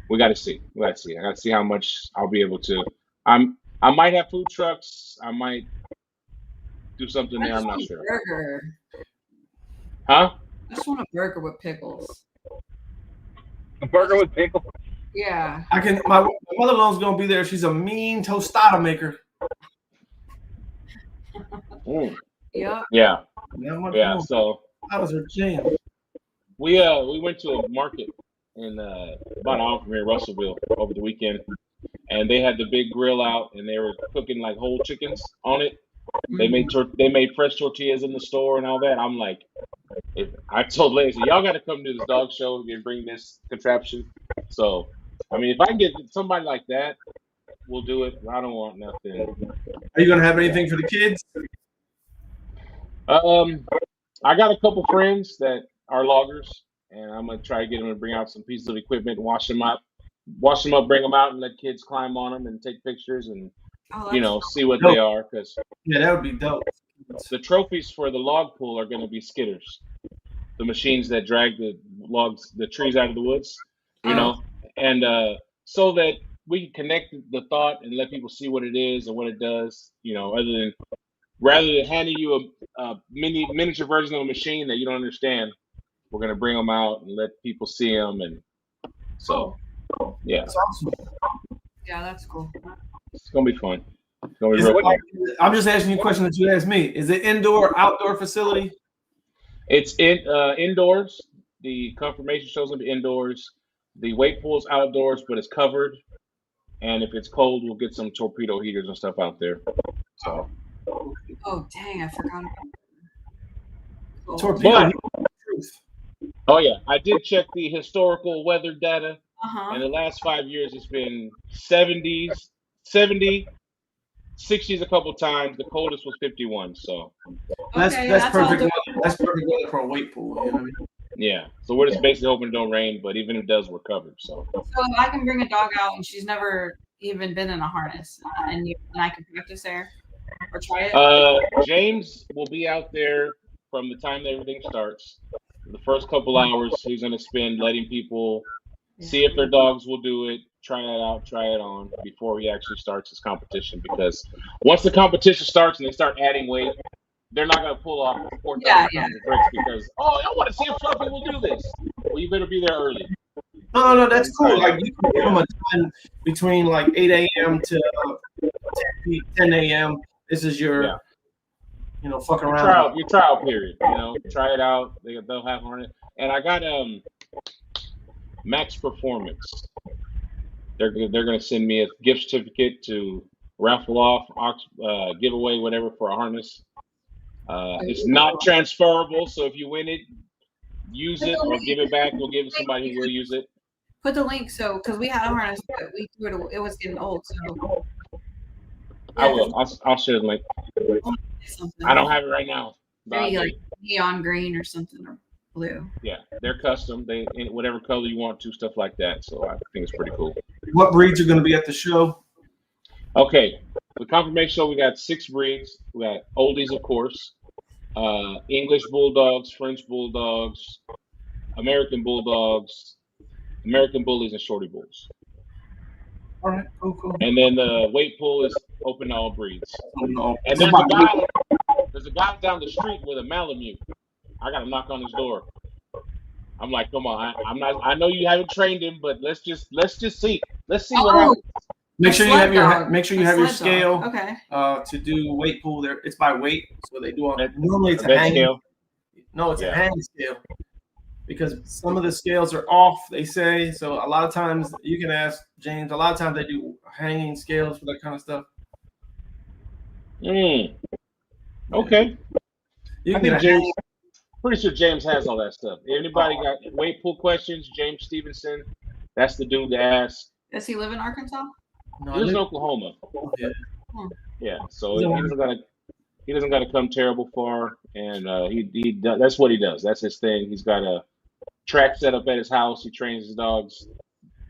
we got to see. I got to see how much I'll be able to. I might have food trucks. I might do something there. I'm not sure. Burger. Huh? I just want a burger with pickles. A burger with pickles. Yeah. My mother-in-law's gonna be there. She's a mean tostada maker. Mm. Yeah. Yeah. So that was her jam. We went to a market in about an hour from here, Russellville, over the weekend, and they had the big grill out, and they were cooking like whole chickens on it. They made fresh tortillas in the store and all that. I'm like, I told Lazy, y'all got to come to this dog show and bring this contraption. So, I mean, if I can get somebody like that, we'll do it. I don't want nothing. Are you gonna have anything for the kids? I got a couple friends that are loggers, and I'm gonna try to get them to bring out some pieces of equipment, wash them up, bring them out, and let kids climb on them and take pictures and see what they are. Because that would be dope. The trophies for the log pool are going to be skidders, the machines that drag the trees out of the woods, and so that we can connect the thought and let people see what it is and what it does, rather than handing you a miniature version of a machine that you don't understand. We're going to bring them out and let people see them, and so yeah. That's awesome. Yeah, that's cool. It's going to be fun. It's going to be real fun. I'm just asking you a question that you asked me. Is it indoor, outdoor facility? It's indoors. The confirmation shows up indoors. The weight pool's outdoors, but it's covered. And if it's cold, we'll get some torpedo heaters and stuff out there. So. Oh dang! I forgot. Torpedo. Oh yeah, I did check the historical weather data. Uh-huh. In the last 5 years, it's been 70, 60s a couple times. The coldest was 51. So That's Okay, that's all perfect. doable. That's perfect weather for a weight pool. You know what I mean? yeah. So we're just basically hoping it don't rain, but even if it does, we're covered. So So if I can bring a dog out and she's never even been in a harness, and I can practice there or try it. James will be out there from the time that everything starts. The first couple hours, he's going to spend letting people see if their dogs will do it, try it out, try it on before he actually starts his competition. Because once the competition starts and they start adding weight, they're not going to pull off 4,000 Yeah, pounds of bricks because, oh, I want to see if Fluffy will do this. Well, you better be there early. No, that's cool. Like you can give them a time between like 8 a.m. to 10 a.m. This is your, fuck around. Your trial period. Try it out. They'll have harness. And I got Max Performance. They're going to send me a gift certificate to raffle off, giveaway, whatever for a harness. It's not transferable, so if you win it, use it or give it back. We'll give it to somebody who will use it. Put the link because we had a harness, but we threw it. It was getting old. So I will. I'll share the link. I don't have it right now. Maybe like neon green or something or blue. Yeah, they're custom. They in whatever color you want to, stuff like that. So I think it's pretty cool. What breeds are going to be at the show? Okay, the confirmation show we got 6 breeds. We got oldies, of course, English Bulldogs, French Bulldogs, American Bulldogs, American Bullies, and Shorty Bulls. All right, cool. And then the weight pool is open to all breeds. No. And there's a guy down the street with a Malamute. I got to knock on his door. I'm like, come on, I know you haven't trained him, but let's just see. Let's see what happens. Make sure you have your scale. Okay. To do weight pool there. It's by weight, so they do That- normally it's a a bed hanging. scale. No, it's Yeah. a hanging scale. Because some of the scales are off, they say. So a lot of times you can ask James. A lot of times they do hanging scales for that kind of stuff. Okay. You I can think get a James. hanging. Pretty sure James has all that stuff. Anybody got weight pool questions? James Stevenson. That's the dude to ask. Does he live in Arkansas? No, He lives in Oklahoma. yeah. Yeah, so he doesn't got to come terrible far, and he that's what he does. That's his thing. He's got a track set up at his house. He trains his dogs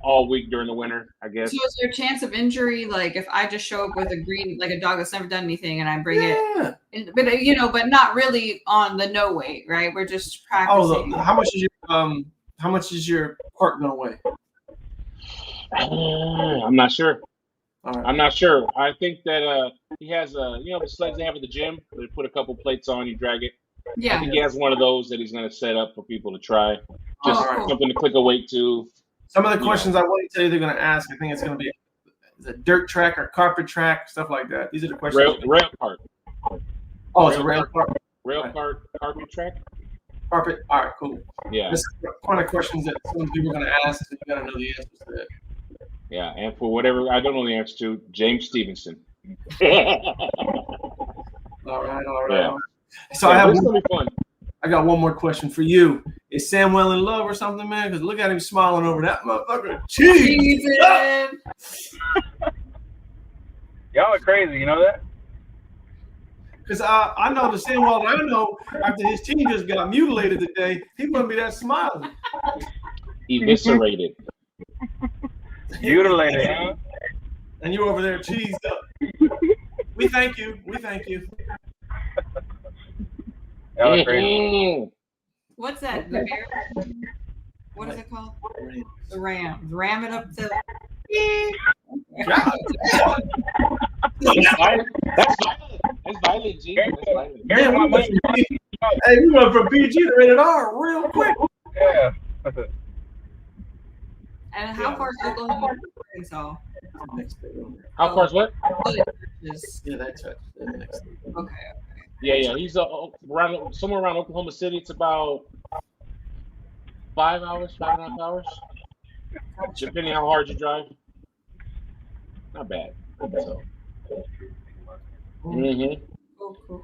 all week during the winter, I guess. So is there a chance of injury? Like if I just show up with a dog that's never done anything and I bring it, but not really on the no weight, right? We're just practicing. How much is your part gonna weigh? I'm not sure. All right. I'm not sure. I think that he has the sleds they have at the gym. They put a couple plates on, you drag it. I Yeah. think he has one of those that he's going to set up for people to try. Just cool. something to click a weight to. Some of the questions I want to tell you they're gonna ask. I think it's gonna be a dirt track or carpet track, stuff like that. These are the questions. Rail cart. Oh, it's a rail cart. Rail cart carpet track? Carpet. All right, cool. Yeah. This is the kind of questions that some people are gonna ask, so you gotta know the answers to that. Yeah, and for whatever I don't know the answer to, James Stevenson. All right. Yeah. So I have it's gonna be fun. I got one more question for you. Is Samuel in love or something, man? Because look at him smiling over that motherfucker. Jeez. Y'all are crazy, you know that? Because I know the Samuel I know after his team just got mutilated today, he wouldn't be that smiling. Eviscerated. Mutilated, huh? And you're over there cheesed up. We thank you. Y'all are crazy. What's that? The bear? What is it called? The ram. Ram it up to. That's violent. That's violent, G. That's violent. Man, we went from PG to rated R real quick. Yeah. And how far is Oklahoma from Arkansas? How far's what? Yeah, that's right. Okay. Yeah. He's somewhere around Oklahoma City. It's about 5.5 hours, depending how hard you drive. Not bad. So. Cool.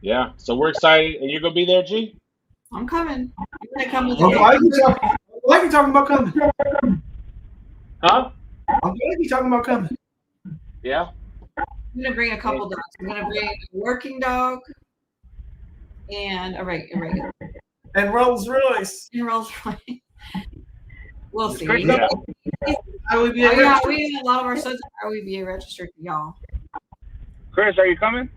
Yeah. So we're excited, and you're gonna be there, G? I'm coming. I'm gonna come with Why you. are you talking about coming? Huh? I'm glad you're talking about coming. Yeah. I'm gonna bring a couple dogs. I'm gonna bring a working dog and a regular And Rolls Royce. and Rolls Royce. We'll see. Chris, Yeah. I would be Oh, yeah, registered. a lot of our sons are OEBA registered, y'all. Chris, are you coming?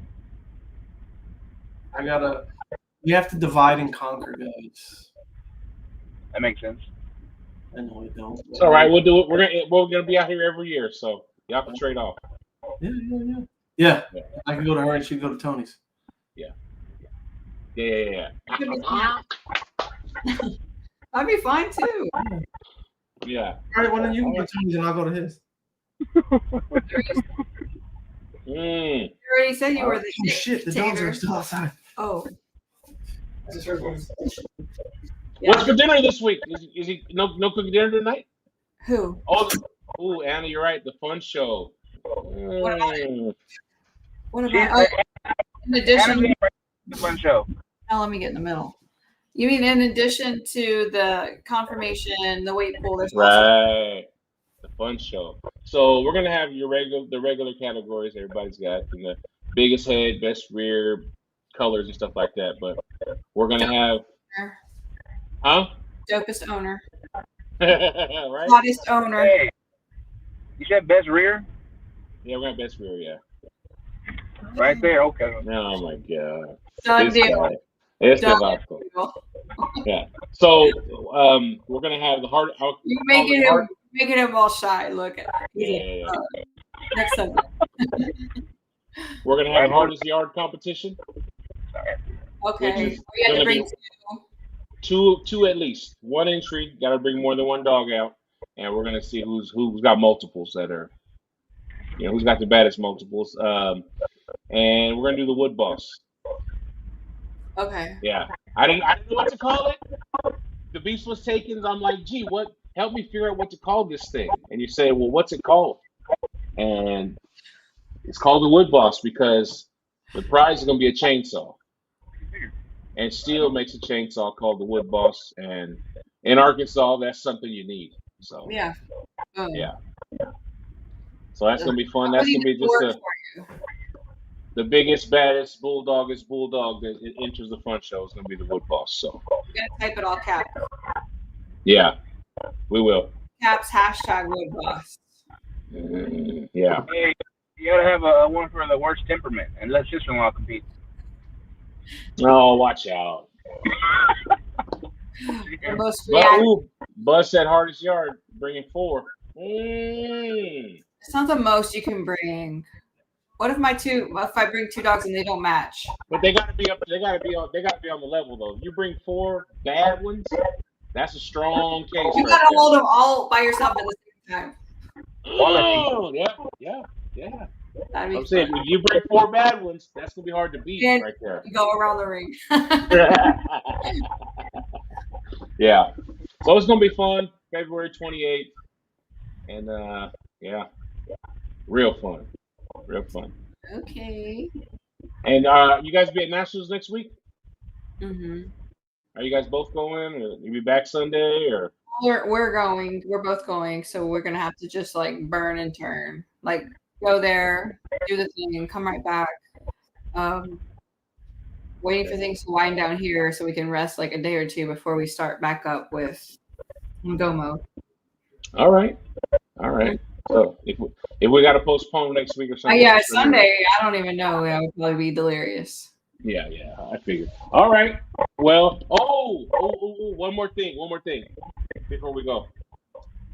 We have to divide and conquer, guys. That makes sense. I know we don't. It's all right. We'll do it. We're gonna be out here every year, so y'all can trade off. Yeah. I can go to her and she can go to Tony's. Yeah. That'd be fine too. Yeah. All right, well then you can go to Tony's and I'll go to his. You already said you were the Oh shit, the dogs dictator. are still outside. Oh. What's for dinner this week? Is he no cooking dinner tonight? Who? Oh, Anna, you're right. The fun show. What about it? What She- about in addition? The fun show. Now let me get in the middle. You mean in addition to the confirmation, the weight pool, there's also Right. The fun show. So we're gonna have the regular categories everybody's got, and the biggest head, best rear, colors and stuff like that. But we're gonna have dopest owner, right? hottest owner. Hey, you said best rear? Yeah, we're gonna have best rear, yeah. Right there, okay. Oh my god. Done This deal. guy. Este Done vato. deal. Yeah. So we're gonna have the hard. You making him all shy. Look at Yeah. next subject. We're gonna have hardest yard competition. Okay. Which is We had to gonna bring be two at least. One entry. Got to bring more than one dog out, and we're gonna see who's got multiples that are, who's got the baddest multiples. And we're gonna do the wood boss. Okay. Yeah. I didn't know what to call it. The beast was taken. I'm like, gee, what? Help me figure out what to call this thing. And you say, well, what's it called? And it's called the wood boss because the prize is gonna be a chainsaw. And Steel makes a chainsaw called the wood boss, and in Arkansas, that's something you need. So Yeah. yeah. So that's gonna be fun. That's gonna be just the biggest, baddest Bulldogges Bulldog that enters the front show is gonna be the wood boss. So We're gonna type it all caps. yeah, we will. Caps hashtag wood boss. Yeah. Hey, you gotta have a one for the worst temperament and let sister-in-law compete. Oh, watch out. The most But reactive. Buzz said hardest yard, bringing 4. It's not the most you can bring. What if if I bring 2 dogs and they don't match? But they gotta be up. They gotta be on the level though. If you bring 4 bad ones, that's a strong case. You gotta hold them all by yourself at the same time. Oh, yeah. That'd be I'm saying fun. if you bring 4 bad ones, that's gonna be hard to beat And- right there. You go around the ring. Yeah. So it's gonna be fun. February 28th, and yeah, real fun. Okay. And you guys be at Nationals next week? Mm-hmm. Are you guys both going? Or you be back Sunday? Or We're going. We're both going. So we're gonna have to just like burn and turn. Like go there, do the thing, and come right back. Waiting for things to wind down here so we can rest like a day or two before we start back up with go mode. all right. So if we got to postpone next week or something. Yeah, Sunday. I don't even know. I would probably be delirious. Yeah, I figured. All right. Well, one more thing before we go.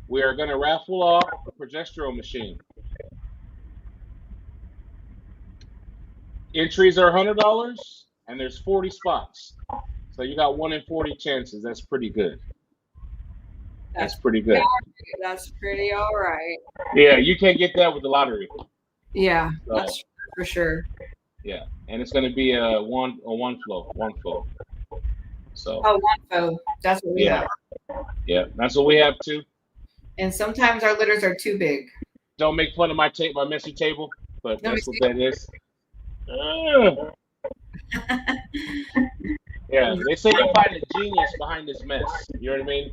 We are gonna raffle off a progesterone machine. Entries are $100, and there's 40 spots. So you got 1 in 40 chances. That's pretty good. That's pretty good. That's pretty all right. Yeah, you can't get that with the lottery. Yeah, So, that's for sure. yeah, and it's gonna be a one flow. So Oh, one foe. That's what we yeah, have. yeah, that's what we have too. And sometimes our litters are too big. Don't make fun of my messy table, but No, that's what that is. Yeah, they say you find a genius behind this mess. You know what I mean?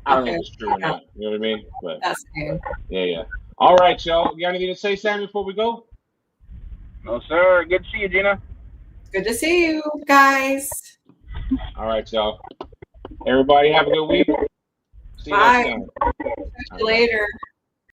I don't know if it's true or not. You know what I mean? But That's good. yeah. All right, y'all. You got anything to say, Sam, before we go? No, sir. Good to see you, Gina. Good to see you guys. All right, y'all. Everybody have a good week. See you Bye. next time. See you later.